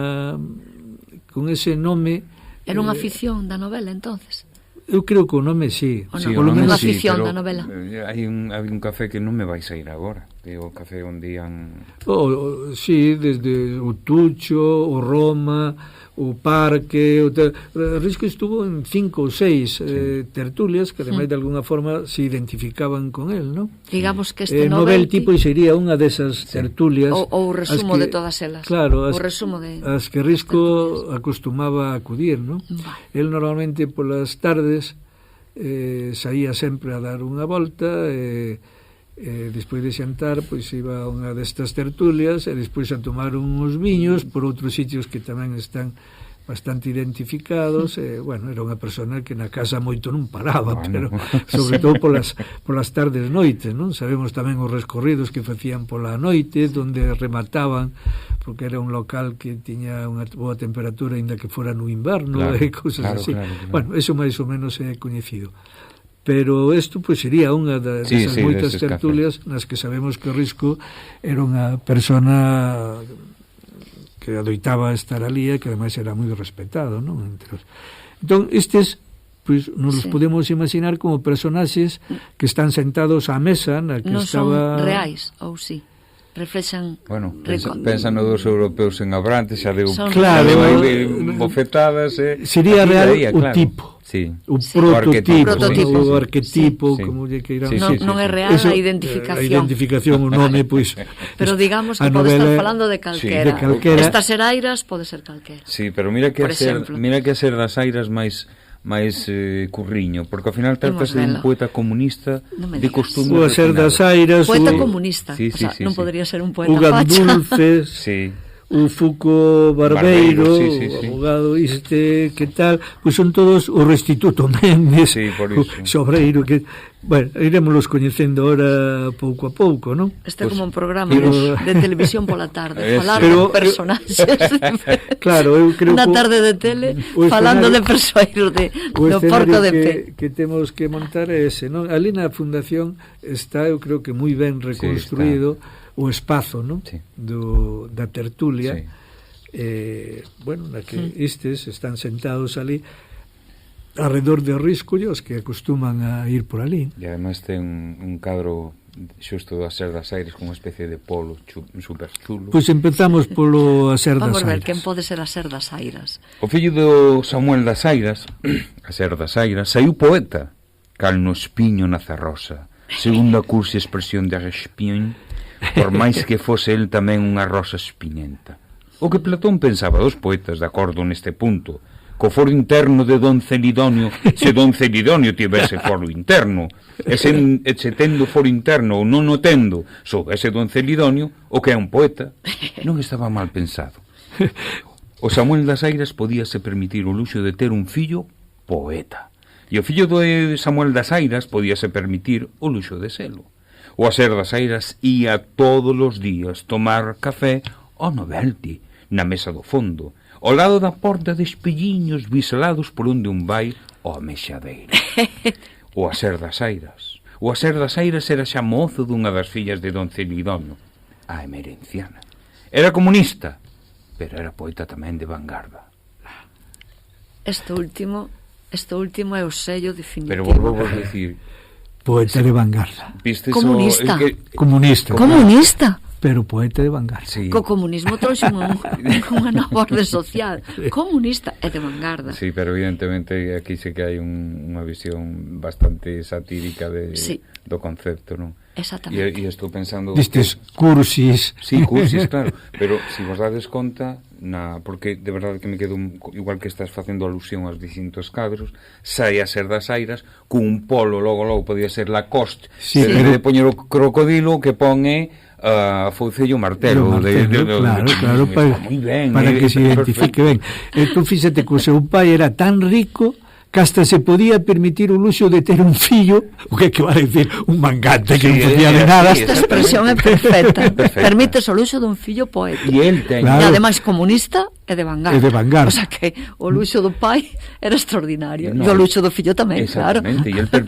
con ese nome. Era unha afición da novela, entonces? Eu creo que o nome sí. Polo menos afición da novela. Hai un café que non me vais a ir agora, que o café onde ian... Sí, desde o Tucho, o Roma, o Parque, Risco estuvo en 5 ou 6 tertulias que ademais de alguna forma se identificaban con él, non? Digamos que este Novelti pois sería unha desas tertulias, ou o resumo de todas elas. Claro, o resumo de as que Risco acostumaba a acudir, non? El normalmente polas tardes saía sempre a dar unha volta despois de xantar pois iba a unha destas tertulias e despois a tomar uns viños por outros sitios que tamén están bastante identificados, bueno, era unha persona que na casa moito non paraba, Bueno. pero sobre todo polas tardes noites, non? Sabemos tamén os recorridos que facían pola noite, donde remataban, porque era un local que tiña unha boa temperatura, ainda que fora no inverno, e cousas así. Claro. Bueno, eso máis ou menos é coñecido. Pero isto pois sería unha desas moitas tertulias nas que sabemos que o Risco era unha persona que adoitaba estar ali e que ademais era moi respetado, non? Entón, estes pois nos podemos imaginar como personaxes que están sentados á mesa na que non estaba... son reais, ou sí? Reflexan... Bueno, pensa no dos europeos en Abrantes, xa deu bofetadas... Sería real o tipo. Sí. O prototipo, o arquetipo, sí. como lle queiramos. Non é real a identificación. A identificación, o nome, pois... Pero digamos que pode estar falando de calquera. Estas Herairas pode ser calquera. Sí, pero mira que a ser das Airas máis curriño, porque ao final tratase de un poeta comunista de costume. O a ser das Airas... Poeta comunista, non podría ser un poeta facha. O Gandulces... Sí. O Fuco Barbeiro, o abogado que tal, pois son todos o Restituto Méndez, o Sobreiro, que, bueno, iremoslos coñecendo ahora pouco a pouco, non? Este é como un programa de televisión pola tarde, falar de personaxes. Claro, eu creo que... Unha tarde de tele, falando de persoeiros do Porco de Pé. Que temos que montar é ese, non? Ali na fundación está, eu creo que moi ben reconstruído, o espazo, non? Sí. Da tertulia, bueno, na que estes están sentados ali alrededor de Riscollos que acostuman a ir por ali. E ademais ten un cadro xusto do Aser das Aires con unha especie de polo super chulo. Pois empezamos polo Aser das Aires. Vamos ver, quen pode ser Aser das Aires? O fillo do Samuel das Airas, Aser das Airas, saiu poeta, cal no espiño na zarrosa, segunda curso e expresión de Respión, por máis que fose el tamén unha rosa espiñenta. O que Platón pensaba dos poetas, de acordo neste punto, co foro interno de Don Celidonio, se Don Celidonio tivese foro interno, e se tendo foro interno ou non o tendo, soubese Don Celidonio, o que é un poeta, non estaba mal pensado. O Samuel das Airas podíase permitir o luxo de ter un fillo poeta, e o fillo de Samuel das Airas podíase permitir o luxo de selo. O Aser das Airas ía todos os días tomar café ao Novelti, na mesa do fondo, ao lado da porta de espelliños biselados por onde un vai ao Mexadeiro. O Aser das Airas. O Aser das Airas era xa mozo dunha das fillas de Don Celidonio, a Emerenciana. Era comunista, pero era poeta tamén de vanguarda. Isto último é o sello definitivo. Pero volvo a decir... Poeta de vanguarda. Comunista. Comunista. Pero poeta de vanguarda. Sí. Co comunismo trouxe unha nova orde social. Comunista e de vanguarda. Sí, pero evidentemente aquí sí que hai unha visión bastante satírica do concepto, non? Exactamente. E estou pensando... Destes cursis. Sí, cursis, claro. Pero se vos dades conta, porque de verdade que me quedo, igual que estás facendo alusión aos distintos cadros, sai a Ser das Airas, cun un polo, logo podía ser Lacoste, pero de poñer o crocodilo que pone a fouce e o martelo. Claro, para que se identifique ben. Entón, fíxate que o seu pai era tan rico que hasta se podía permitir o luxo de ter un fillo, o que vale decir, un mangante que non facía de nada. Esta expresión é perfecta. Permite o luxo dun fillo poeta. E el ten. E ademais comunista e de vanguarda. E de vanguarda. O sea que o luxo do pai era extraordinario. E o luxo do fillo tamén, claro.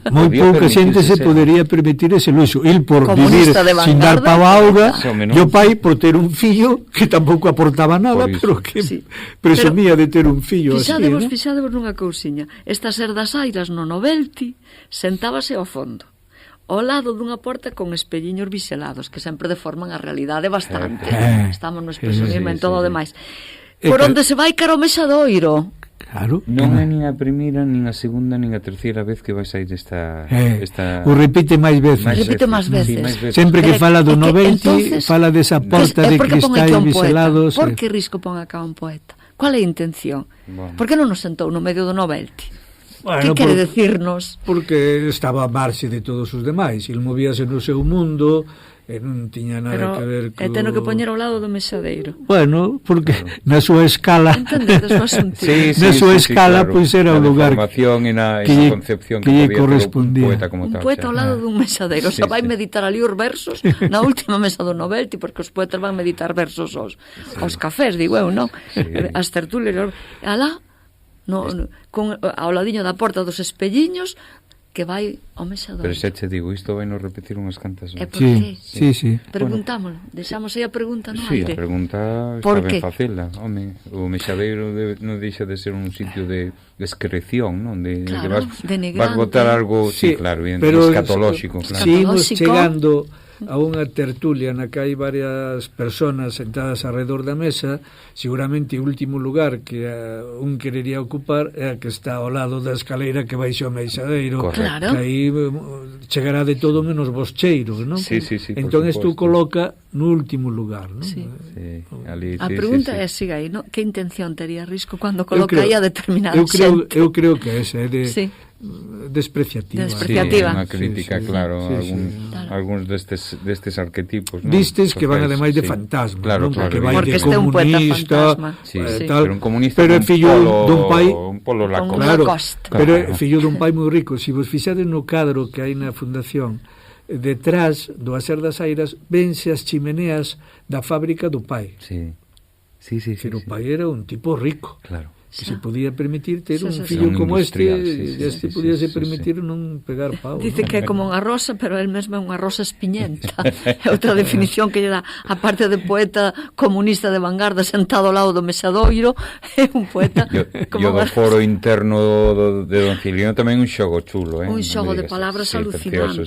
Moi pouca xente se podería permitir ese luxo. El por vivir sin dar pava auga, e o pai por ter un fillo que tampouco aportaba nada, pero que presumía de ter un fillo así. Fixadevos nunha cousiña. Esta Ser das Airas no Novelti sentábase ao fondo, ao lado dunha porta con espelliños biselados que sempre deforman a realidade bastante. Estamos no expresionismo en todo o demais. Por onde se vai cara ao Mexadoiro. Claro. Non é nin a primeira, nin a segunda, nin a terceira vez que vais a ir esta... O repite máis veces. Repite máis veces. Sempre que fala do Novelti, fala desa porta de cristais biselados. Por que Risco pon acá un poeta? Qual é a intención? Por que non nos sentou no medio do Novelti? Bueno, que quere decirnos? Porque estaba a marxe de todos os demais. Il movíase no seu mundo e non tiña nada Pero que ver é teno que poñer ao lado do mexadeiro. Bueno, porque na súa escala Entendedes o asunto? na súa escala, claro. pois era o lugar na formación e na concepción que que lle podía ter correspondía. un poeta como Un tal. poeta ao lado dun mexadeiro, o sea, vai meditar ali os versos na última mesa do Novelti, porque os poetas van meditar versos aos cafés, digo eu, non? As tertulias, alá, ao ladinho da porta dos espelliños, que vai ao mexadoiro. Pero xa te digo, isto vai nos repetir unhas cantas. E por qué? Sí. Preguntámoslo, deixamos aí a pregunta no Sí, aire. a pregunta está ben facela. Home, o mexadeiro non deixa de ser un sitio de excreción, non? Claro, vas botar algo, sí, claro, bien, escatolóxico. Claro. Seguimos chegando a unha tertulia na que hai varias personas sentadas alrededor da mesa, seguramente o último lugar que un querería ocupar é a que está ao lado da escaleira que baixa ao meixadeiro, claro. Que aí chegará de todo menos vos cheiros, non? Sí, entón isto coloca no último lugar, non? Sí. Ali, a pregunta é, siga aí, non? Que intención tería Risco cando coloca aí a determinada xente? Eu creo que esa é de despreciativa. Despreciativa. Unha crítica, claro, algúns destes arquetipos, non? Distes que van ademais de fantasma, claro, non? Claro, que vai porque de este é un poeta fantasma. Pero un comunista pero é fillo dun pai un polo la claro, costa. Pero é fillo dun pai moi rico. Se vos fixades no cadro que hai na fundación, detrás do Aser das Airas vense as chimeneas da fábrica do pai. Sí. Pero o pai era un tipo rico. Claro. Que se podía permitir ter un fillo como este, podíase permitir non pegar pau. Dice que é como unha rosa, pero el mesmo é unha rosa espiñenta. É outra definición que lle dá, a parte de poeta comunista de vanguarda sentado ao lado do mexadoiro, é un poeta como do foro interno de Don Cilino tamén un xogo chulo, un xogo de palabras alucinante.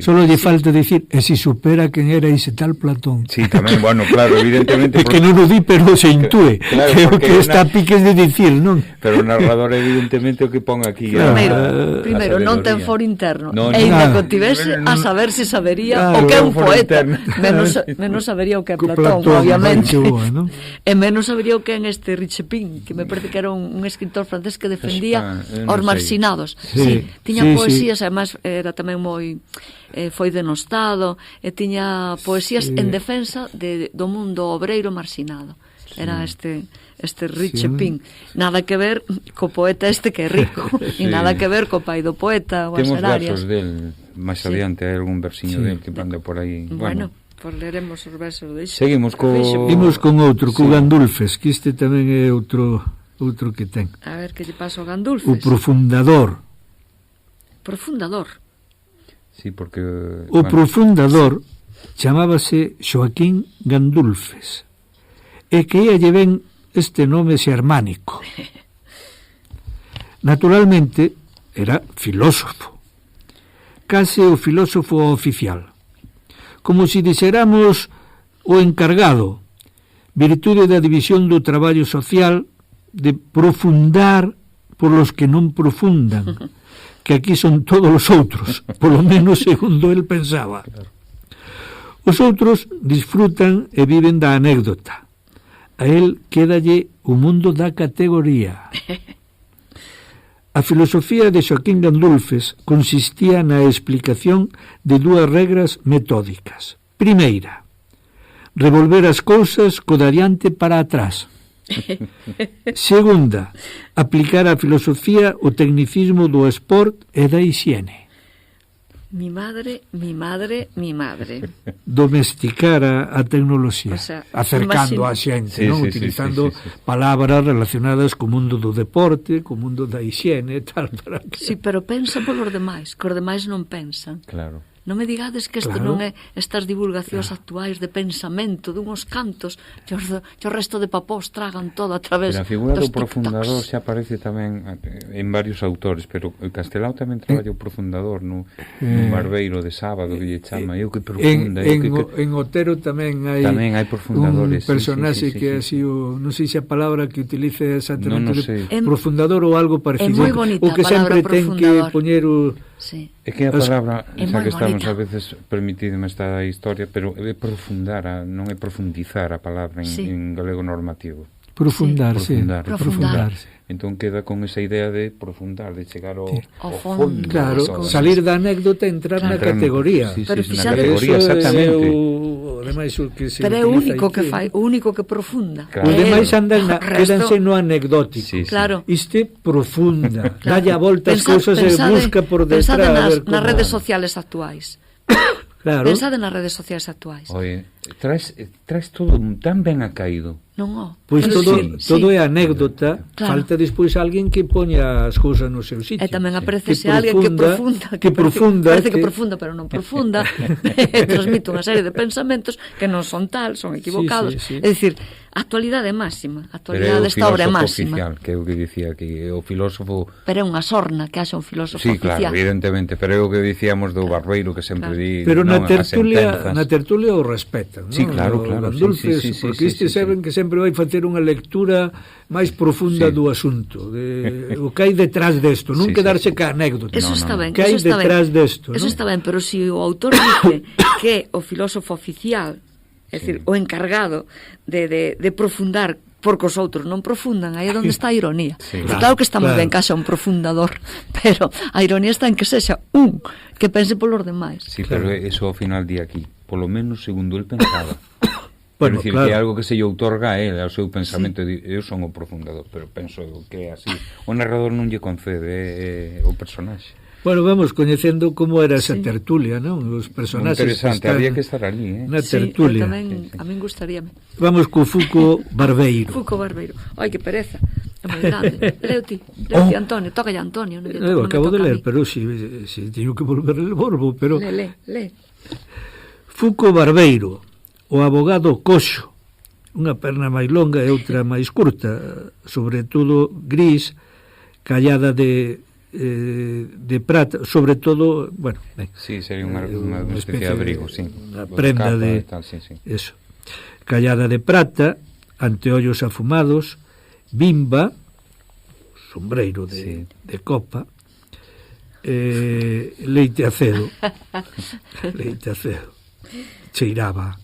Solo lle falta dicir, e si supera quen era ese tal Platón. Sí, tamén, bueno, claro, evidentemente. Que non o di, pero se intúe. Creo que está a piques de dicir, non? Pero o narrador evidentemente o que pon aquí primeiro non ten foro interno e ainda que o tivese a saber se sabería o que é un poeta menos sabería o que é Platón, obviamente, e menos sabería o que é este Richepin, que me parece que era un escritor francés que defendía os marxinados. Tiña poesías, además era tamén moi foi denostado e tiña poesías en defensa do mundo obreiro marxinado. Era este Richepin, nada que ver co poeta este que é rico, e nada que ver co pai do poeta ou as Temos versos Herarias. del, máis adiante hai algún versiño del que anda por aí. Bueno, pues leremos os versos de iso. Seguimos con outro, co Gandulfes, que este tamén é outro que ten. A ver que lle pasa ao Gandulfes. O Profundador. Sí, porque o Profundador chamábase Xoaquín Gandulfes. E que lle ven este nome xermánico. Naturalmente, era filósofo. Case o filósofo oficial. Como se dixéramos o encargado, virtude da división do traballo social, de profundar por los que non profundan, que aquí son todos os outros, polo menos segundo el pensaba. Os outros disfrutan e viven da anécdota. A él quédalle o mundo da categoría. A filosofía de Xoaquín Gandulfes consistía na explicación de dúas regras metódicas. Primeira, revolver as cousas co de adiante para atrás. Segunda, aplicar a filosofía o tecnicismo do sport e da hixiene. Mi madre. Domesticar a tecnoloxía, o sea, acercando a xente, non? Utilizando palabras relacionadas co mundo do deporte, co mundo da hixiene, tal, para que... Sí, pero pensa polos demais, que os demais non pensan. Claro. Non me digades que isto non é estas divulgacións actuais de pensamento, dunhos cantos, que o resto de papós tragan todo a través dos TikToks. Pero a figura do profundador xa aparece tamén en varios autores, pero o Castelao tamén traballa o profundador no barbeiro de sábado, que lle chama, eu que profunda. En Otero tamén hai profundadores, un personaxe que así, non sei se a palabra que utilice exactamente profundador ou algo parecido, o que sempre ten que poñer o... É que a palabra, xa que estamos a veces permitidme esta historia, pero é profundar, non é profundizar a palabra en galego normativo. Profundarse. Entón queda con esa idea de profundar, de chegar ao fondo. Claro, salir da anécdota e entrar na categoría. Pero na categoría, exactamente. Pero é o único que fai, o único que profunda. Os demais andan quedanse no anecdótico. Claro. Isto profunda, dalle a volta as cousas e busca por detrás. Pensade nas redes sociales actuais. Claro. Pensade nas redes sociais actuais. Oye, traes todo tan ben acaído. Non, Pois todo é anécdota, falta despois alguén que poña as cousas no seu sitio. E tamén aparece alguén que profunda, parece que profunda, pero non profunda, transmite unha serie de pensamentos que non son tal, son equivocados. Sí. É dicir, a actualidade é máxima, a actualidade desta obra é máxima. Oficial, que é o que dicía aquí, o filósofo... Pero é unha sorna que haxa un filósofo oficial. Claro, evidentemente, pero é o que dicíamos do Barbeiro que sempre di... Pero na tertulia o respetan, non? Sí, claro. Dulces, porque este saben que sempre vai facer unha lectura máis profunda do asunto, o que hai detrás desto, non quedarse ca anécdota. Eso está ben, que hai detrás desto, eso está ben, pero se o autor dice que o filósofo oficial, é dicir, o encargado de profundar porque os outros non profundan, aí é onde está a ironía. Claro que estamos ben que haxa un profundador, pero a ironía está en que sexa un que pense polos demais. Sí, pero eso ao final di aquí, polo menos segundo el pensaba. Bueno, decir, que é algo que se lle outorga a ele, ao seu pensamento, eu son o profundador, pero penso que é así. O narrador non lle concede o personaxe. Bueno, vamos coñecendo como era esa tertulia, non? Os personaxes interesante, había que estar ali, na tertulia. Tamén, a min gustaríame. Vamos co Fuco Barbeiro. Fuco Barbeiro. Ai, que pereza. É moi grande. Leo ti, Antonio, toca ya Antonio. Eu acabo de ler, pero si teño que volver el borbo, pero... Le. Fuco Barbeiro, o abogado coxo, unha perna máis longa e outra máis curta, sobre todo gris, callada de prata, sobre todo, bueno, sí, sería unha especie de abrigo, sí. Unha prenda de tal, sí. Eso. Callada de prata, anteollos afumados, bimba, sombreiro de copa, leite acedo. Cheiraba.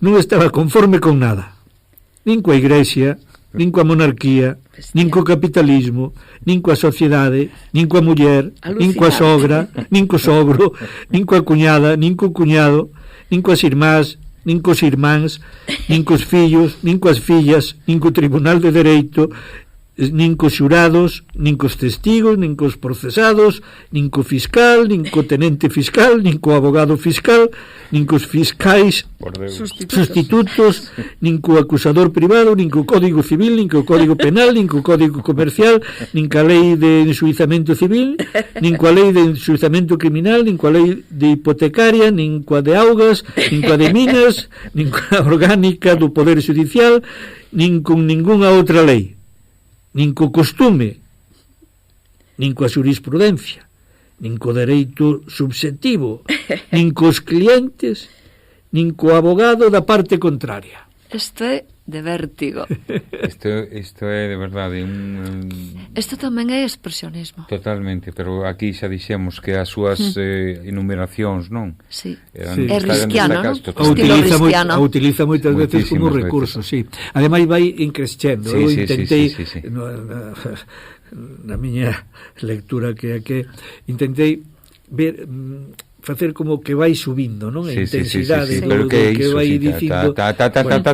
Non estaba conforme con nada, nin coa igrexa, nin coa monarquía, nin co capitalismo, nin coa sociedade, nin coa muller, nin coa sogra, nin co sogro, nin coa cuñada, nin co cuñado, nin coas irmás, nin cos irmáns, nin cos fillos, nin coas fillas, nin co Tribunal de Dereito, nin cos xurados, nin cos testigos, nin cos procesados, nin co fiscal, nin co tenente fiscal, nin co abogado fiscal, nin cos fiscais sustitutos, nin co acusador privado, nin co Código Civil, nin co Código Penal, nin co Código Comercial, nin ca lei de enxuizamento civil, nin coa lei de enxuizamento criminal, nin coa lei de hipotecaria, nin coa de augas, nin coa de minas, nin coa orgánica do Poder Judicial, nin con ningunha outra lei, nin co costume, nin coa xurisprudencia, nin co dereito subxectivo, nin cos clientes, nin co abogado da parte contraria. Isto é de vértigo. Isto é de verdade Isto tamén é expresionismo. Totalmente, pero aquí xa dixemos que as súas enumeracións, non? Sí. É risquiano, non? A utiliza moitas veces como recurso, sí. Ademais vai increscendo. Eu intentei na miña lectura que intentei ver facer como que vai subindo, non? A intensidade do que vai dicindo.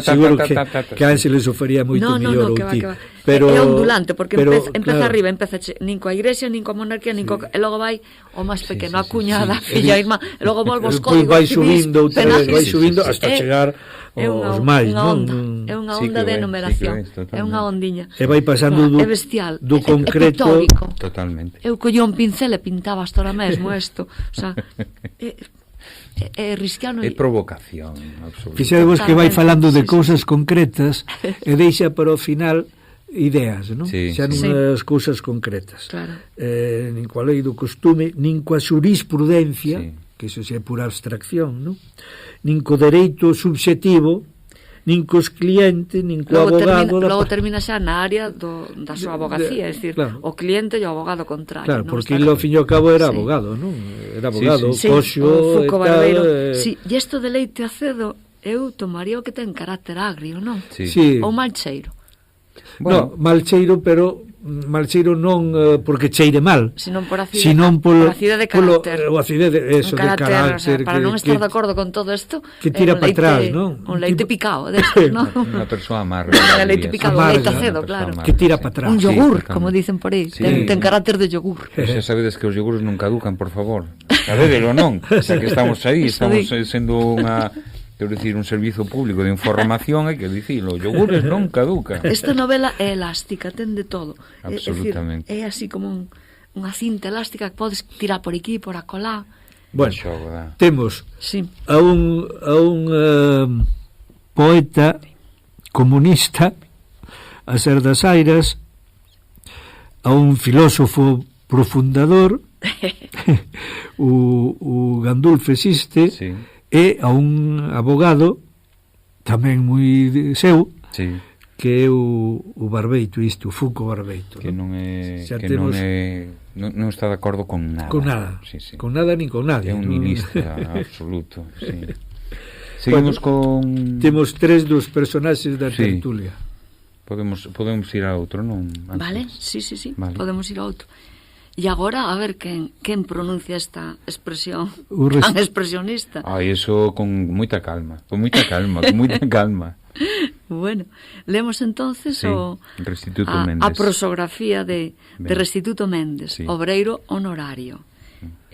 Seguro que a Ángeles o faría moito mellor ou ti. Pero é ondulante, porque empeza arriba, empeza nin coa igrexa, nin coa monarquía, nin coa... E logo vai o máis pequeno, a cuñada, a filla, a irmá, e logo volve os códigos vai subindo, vai subindo hasta chegar aos máis, non? É unha onda de enumeración, é unha ondiña. E vai pasando do concreto. Totalmente. Eu collía un pincel e pintaba hasta ahora mesmo isto, o sea, é risquiano. É provocación absoluta. Fixadevos que vai falando de cousas concretas e deixa para o final ideas, non? Xa unhas cousas concretas. Claro. Nin coa lei do costume, nin coa xurisprudencia, que iso xa é pura abstracción, non? Nin co dereito subxectivo, nin cos clientes, nin co abogado... Logo termina xa na área da súa abogacía, é dicir, o cliente e o abogado contrario. Claro, porque ao fin e ao cabo era abogado, non? Era abogado, coxo... Fuco Barbeiro. Sí, e isto de leite acedo, eu tomaría o que ten carácter agrio, non? Sí. Ou mal cheiro. Bueno, no, mal cheiro, pero mal cheiro non porque cheire mal, senón por acidez de carácter. O acidez de eso, de carácter, o sea, para non estar de acordo con todo isto, que tira para atrás, non? Un leite picado, destos, non? Unha persoa amarga. Leite picado, leite acedo, claro. Que tira para atrás. Un yogur, como dicen por aí, ten carácter de yogur. Xa sabedes que os yogures non caducan, por favor. Sabedelo, non? Xa que estamos aí, estamos sendo unha... Quero dicir, un servizo público de información, hai que dicirlo, os yogures non caducan. Esta novela é elástica, ten de todo. Absolutamente. É así como unha cinta elástica que podes tirar por aquí, por acolá. Bueno, temos a un poeta comunista, a ser das Airas, a un filósofo profundador, o Gandulfo existe, e a un abogado tamén moi seu, que é o Barbeito, o Fuco Barbeito, que non está de acordo con nada, con nada nin con nadie, é un nihilista absoluto. Seguimos con... Temos 3 dos personaxes da tertulia. Podemos ir a outro, non? Vale, sí, vale. Podemos ir a outro. E agora, a ver, quen pronuncia esta expresión tan expresionista? Eso con moita calma. Bueno, lemos entonces Restituto Méndez. A prosografía de Restituto Méndez, obreiro honorario.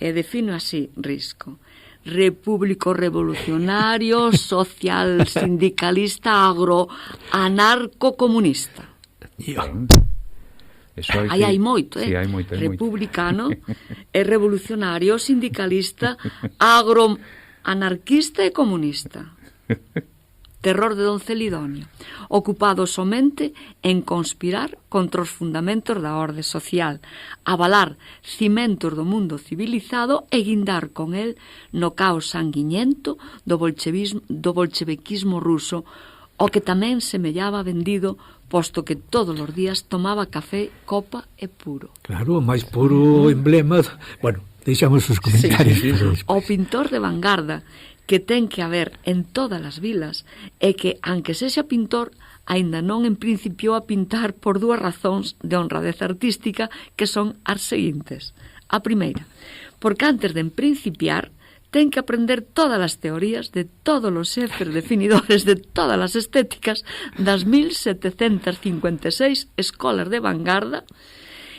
E defino así, Risco: repúblico revolucionario, social, sindicalista, anarco-comunista. Hai moito, hai moito. Republicano, e revolucionario, sindicalista, anarquista e comunista. Terror de Don Celidonio, ocupado somente en conspirar contra os fundamentos da orde social, avalar cimentos do mundo civilizado e guindar con el no caos sanguiñento do bolcheviquismo ruso, o que tamén semellaba vendido, posto que todos os días tomaba café, copa e puro. Claro, o máis puro emblema... Bueno, deixamos os comentarios. O pintor de vanguarda que ten que haber en todas as vilas e que, aunque sexa pintor, aínda non en principio a pintar por 2 razóns de honradez artística, que son as seguintes. A primeira, porque antes de principiar ten que aprender todas as teorías de todos os xefes definidores de todas as estéticas das 1756 escolas de vanguarda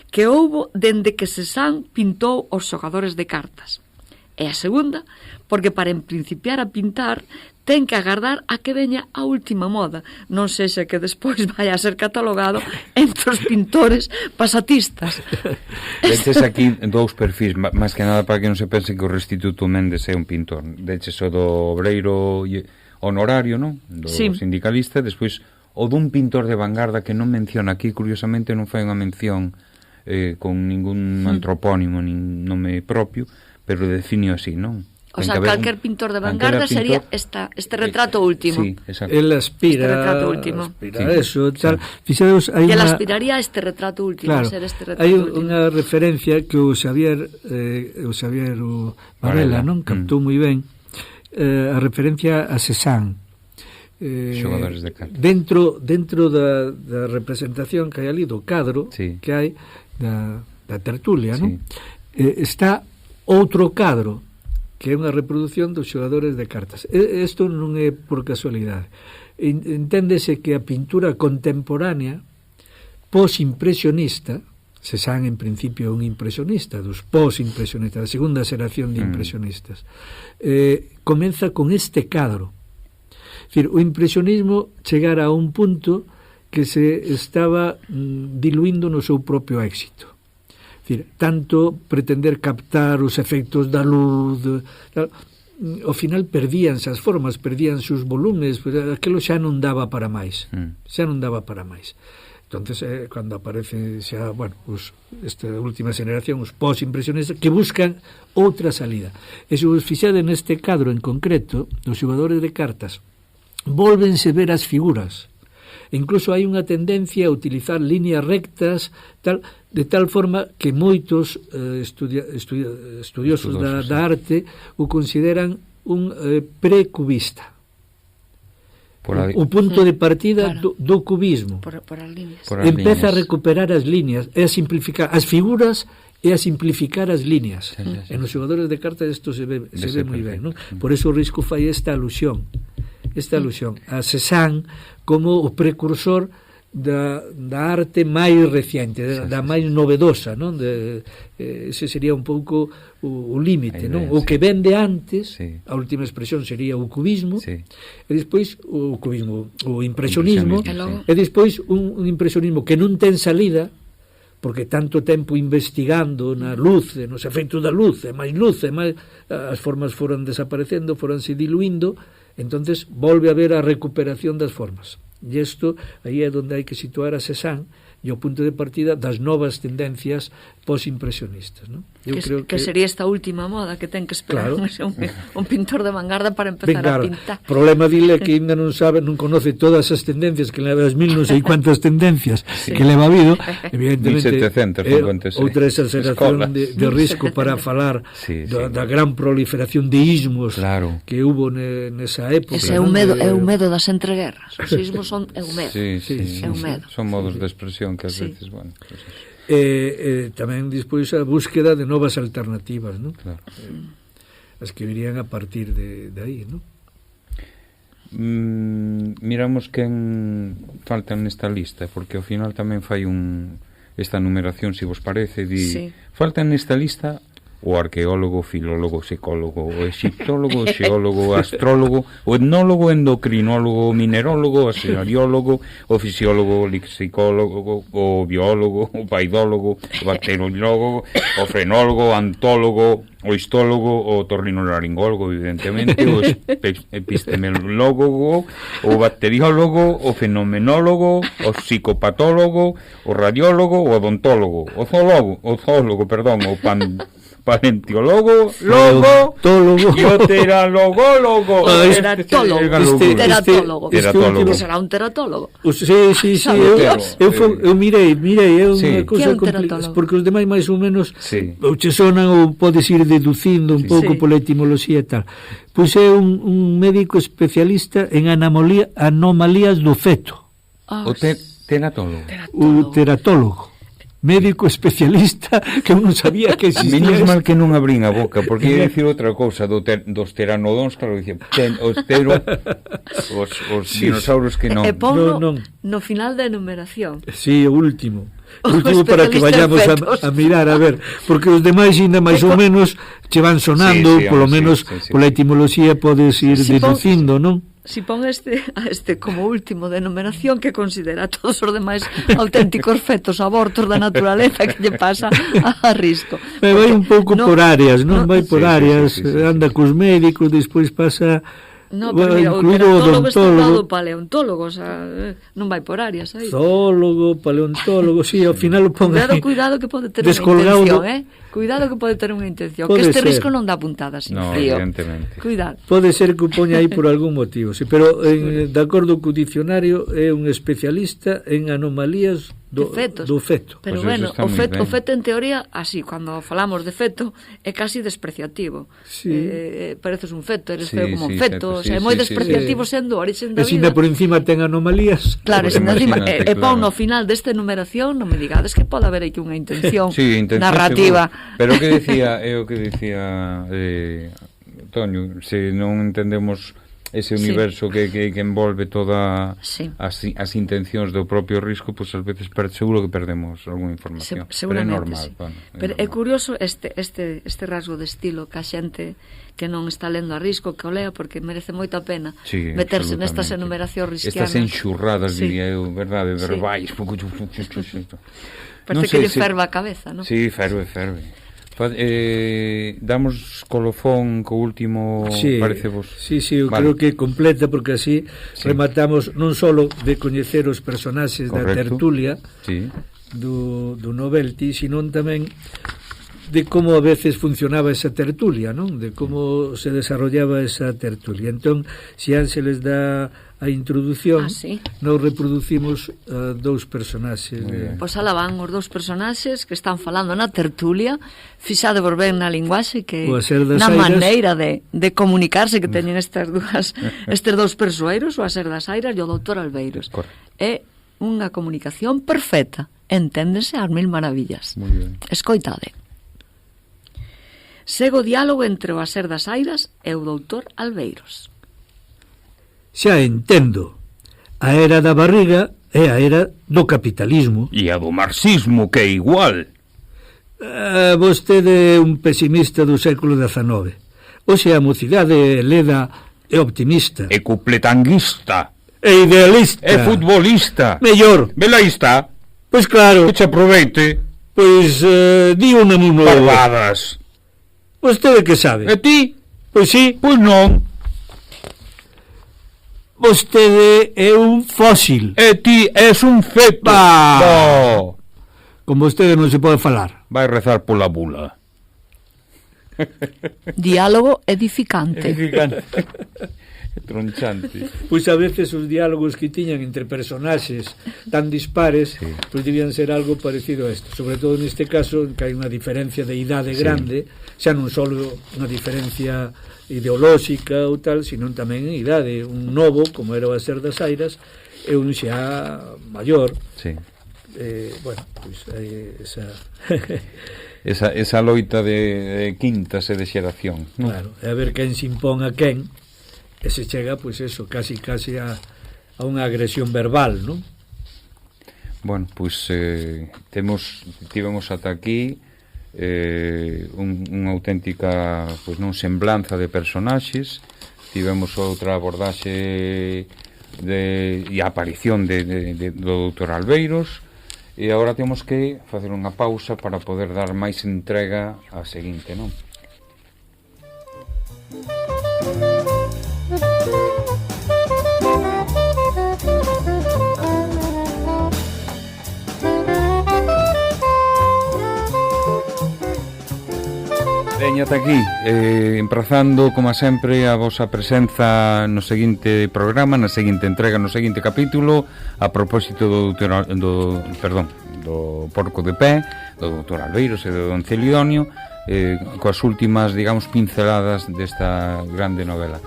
que houbo dende que Cézanne pintou os xogadores de cartas. E a segunda, porque para principiar a pintar ten que agardar a que veña a última moda, non sexa que despois vai a ser catalogado entre os pintores pasatistas. Deches aquí 2 perfis, máis que nada para que non se pense que o Restituto Méndez é un pintor. Deches o do obreiro honorario, non? Do sindicalista, despois o dun pintor de vanguarda que non menciona aquí, curiosamente non fai unha mención con ningún antropónimo, nin nome propio, pero define así, non? O sea, calquer pintor de vanguarda sería este retrato último. Sí, exacto. El aspira, este retrato último. Eso, tal. Fixados, hai el aspiraría a este retrato último, claro, ser este retrato hai último. Unha referencia que o Xavier Varela, non? Captou moi ben a referencia a Cézanne. Xogadores de cartas. Dentro da representación que hai ali, do cadro que hai da tertulia, non? Está outro cadro que é unha reproducción dos xogadores de cartas. Isto non é por casualidade. Enténdese que a pintura contemporánea posimpresionista, Cézanne en principio é un impresionista, dos posimpresionistas, a segunda xeración de impresionistas, comeza con este cadro. É dicir, o impresionismo chegara a un punto que se estaba diluindo no seu propio éxito. Tanto pretender captar os efectos da luz, ao final perdíanse as formas, perdíanse os volumes, aquilo xa non daba para máis. Entonces, cando aparece xa, esta última generación, os posimpresionistas, que buscan outra salida. E se vos fixade neste cadro en concreto, os xogadores de cartas, volvense ver as figuras. Incluso hai unha tendencia a utilizar líneas rectas, de tal forma que moitos estudiosos da arte o consideran un precubista. o punto de partida do cubismo. Por as líneas. Empeza a recuperar as líneas e a simplificar as figuras e a simplificar as líneas. En os xogadores de cartas isto se ve moi ben, non? Por eso o Risco fai esta alusión a Cézanne como o precursor da arte máis reciente, da máis novedosa, non? Ese sería un pouco o límite, non? O que vende antes, a última expresión sería o cubismo, e despois o cubismo, o impresionismo, e despois un impresionismo que non ten salida, porque tanto tempo investigando na luz, nos efeitos da luz, e máis as formas foran desaparecendo, foranse diluindo, entonces volve a haber a recuperación das formas. E isto aí é onde hai que situar a Cézanne e o punto de partida das novas tendencias posimpresionistas, non? Que sería esta última moda que ten que esperar un pintor de vanguarda para empezar a pintar. O problema dile é que ainda non sabe, non conoce todas as tendencias que leva as mil non sei cuantas tendencias que leva habido, evidentemente 1756 outra exageración de Risco para falar da gran proliferación de ismos que hubo nesa época. Ese é o medo das entreguerras. Os ismos son o medo. É o medo. Son modos de expresión que ás veces, bueno, tamén despois a búsqueda de novas alternativas, non? Claro. As que virían a partir de aí, non? Miramos quen falta nesta lista, porque ao final tamén fai esta numeración, se vos parece, faltan nesta lista o arqueólogo, filólogo, psicólogo, o exiptólogo, o xeólogo, o astrólogo, o etnólogo, o endocrinólogo, o minerólogo, o asesoriólogo, o fisiólogo, o lexicólogo, o biólogo, o paidólogo, o bacteriólogo, o frenólogo, o antólogo, o histólogo, o torrinolaringólogo, evidentemente, o epistemólogo, o bacteriólogo, o fenomenólogo, o psicopatólogo, o radiólogo, o odontólogo, o zoólogo, paleontólogo, y o teralogólogo. Teratólogo. Que será un teratólogo. Sí. Eu mirei, é unha cousa complicada, porque os demais máis ou menos ou che sonan ou podes ir deducindo un pouco pola etimoloxía e tal. Pois é un médico especialista en anomalías do feto. O teratólogo. O teratólogo. Médico especialista que eu non sabía que existía. Menos mal que non abrín a boca, porque ia dicir outra cousa dos pteranodóns, claro, dicía, os dinosaurios que non. E pon no final da enumeración. Sí, o último para que vayamos a mirar, a ver, porque os demais ainda máis ou menos che van sonando, polo menos pola etimoloxía podes ir deducindo, non? Si pon este como último de enumeración, que considera todos os demais auténticos fetos, abortos da naturaleza que lle pasa a Risco. Vai un pouco por áreas, non? Vai por áreas, anda cos médicos, despois pasa... No, pero mira, o teratólogo está ao lado do paleontólogo, o sea, non vai por áreas aí. Zoólogo, paleontólogo, sí, ao final o pon aí. Cuidado que pode ter unha intención, Cuidado que pode ter unha intención, que este Risco non dá puntadas sin frío. Evidentemente. Cuidado. Pode ser que o poña aí por algún motivo, sí, pero de acordo co dicionario é un especialista en anomalías do feto. Pero bueno, o feto en teoría, así, cando falamos de feto, é casi despreciativo. Pareces un feto, eres feo como un feto, é moi despreciativo sendo origen da vida. E se por encima ten anomalías. Claro, se encima pon no final desta enumeración, non me digades que pode haber aquí unha intención narrativa. Pero o que dicía Toño, se non entendemos ese universo que envolve toda as intencións do propio Risco, pois ás veces seguro que perdemos algunha información. Pero é normal. Pero é curioso este rasgo de estilo que a xente que non está lendo a Risco que o lea, porque merece moita pena meterse nestas enumeracións risquianas. Estas enxurradas, diría eu, verdade, verbais. Parece que lle ferva a cabeza, non? Sí, ferve. Damos colofón co último, parece vos? Sí, eu creo que completa, porque así rematamos non só de coñecer os personaxes da tertulia do Novelty, sino tamén de como a veces funcionaba esa tertulia, non? De como se desarrollaba esa tertulia. Entón, se Ángeles dá a introdución, sí. Nos reproducimos dous personaxes. Pois alá van os dous personaxes que están falando na tertulia, fixade por ben na linguaxe que na maneira de comunicarse que teñen estes dous persoeiros, o a ser das Airas e o doutor Albeiros. É unha comunicación perfecta, enténdese ás mil maravillas. Escoitade. Segue o diálogo entre o Aser das Airas e o doutor Albeiros. Xa entendo. A era da barriga é a era do capitalismo. E a do marxismo, que é igual. Vostede é un pesimista do século XIX. Oxe, a mocidade leda é optimista. É cupletanguista. É idealista. É futbolista. Mellor. Velaísta. Pois claro. Que che aproveite. Pois di un nome novo. Barbadas. Vostede que sabe? E ti? Pois sí. Pois non. Vostede é un fósil. E ti és un feto. No. Con vostede non se pode falar. Vai rezar pola bula. Diálogo edificante. Tronchante. Pois a veces os diálogos que tiñan entre personaxes tan dispares, pois debían ser algo parecido a isto, sobre todo neste caso que hai unha diferencia de idade grande, xa non só unha diferencia ideolóxica ou tal, sino tamén en idade, un novo como era o Aser das Airas e un xa maior. Bueno, pois hai esa loita de quintas e de xeración, non? Claro, e a ver quen se impón a quen. E se chega, pois eso, casi a unha agresión verbal, non? Bueno, pois tivemos ata aquí unha auténtica, pois non semblanza de personaxes, tivemos outra abordaxe e a aparición do doutor Albeiros, e agora temos que facer unha pausa para poder dar máis entrega á seguinte, non? Veña ata aquí, emprazando, como sempre, a vosa presenza no seguinte programa, na seguinte entrega, no seguinte capítulo, a propósito do Porco de Pé, do doutor Albeiros e do don Celidonio, coas últimas, digamos, pinceladas desta grande novela.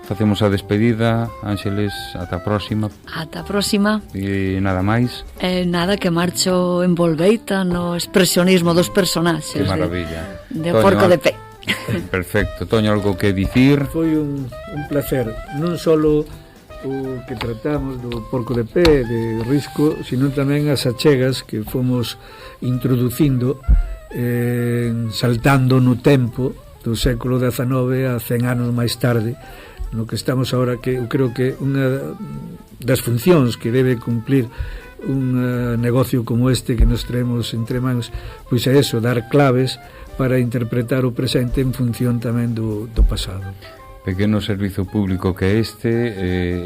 Facemos a despedida, Ángeles, ata a próxima. Ata a próxima. E nada máis. Nada, que marcho envolveita no expresionismo dos personaxes. Que maravilla. De Porco de Pé. Perfecto. Toño, algo que dicir? Foi un placer, non só o que tratamos do Porco de Pé, de Risco, sino tamén as achegas que fomos introducindo, saltando no tempo do século XIX a 100 anos máis tarde, no que estamos agora, que eu creo que unha das funcións que debe cumplir un negocio como este que nos traemos entre mans, pois é eso, dar claves para interpretar o presente en función tamén do pasado. Pequeno servizo público que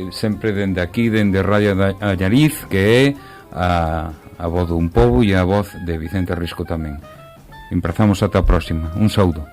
sempre dende aquí, dende Radio Allariz, que é a voz dun pobo e a voz de Vicente Risco tamén. Emprazamos ata a próxima. Un saúdo.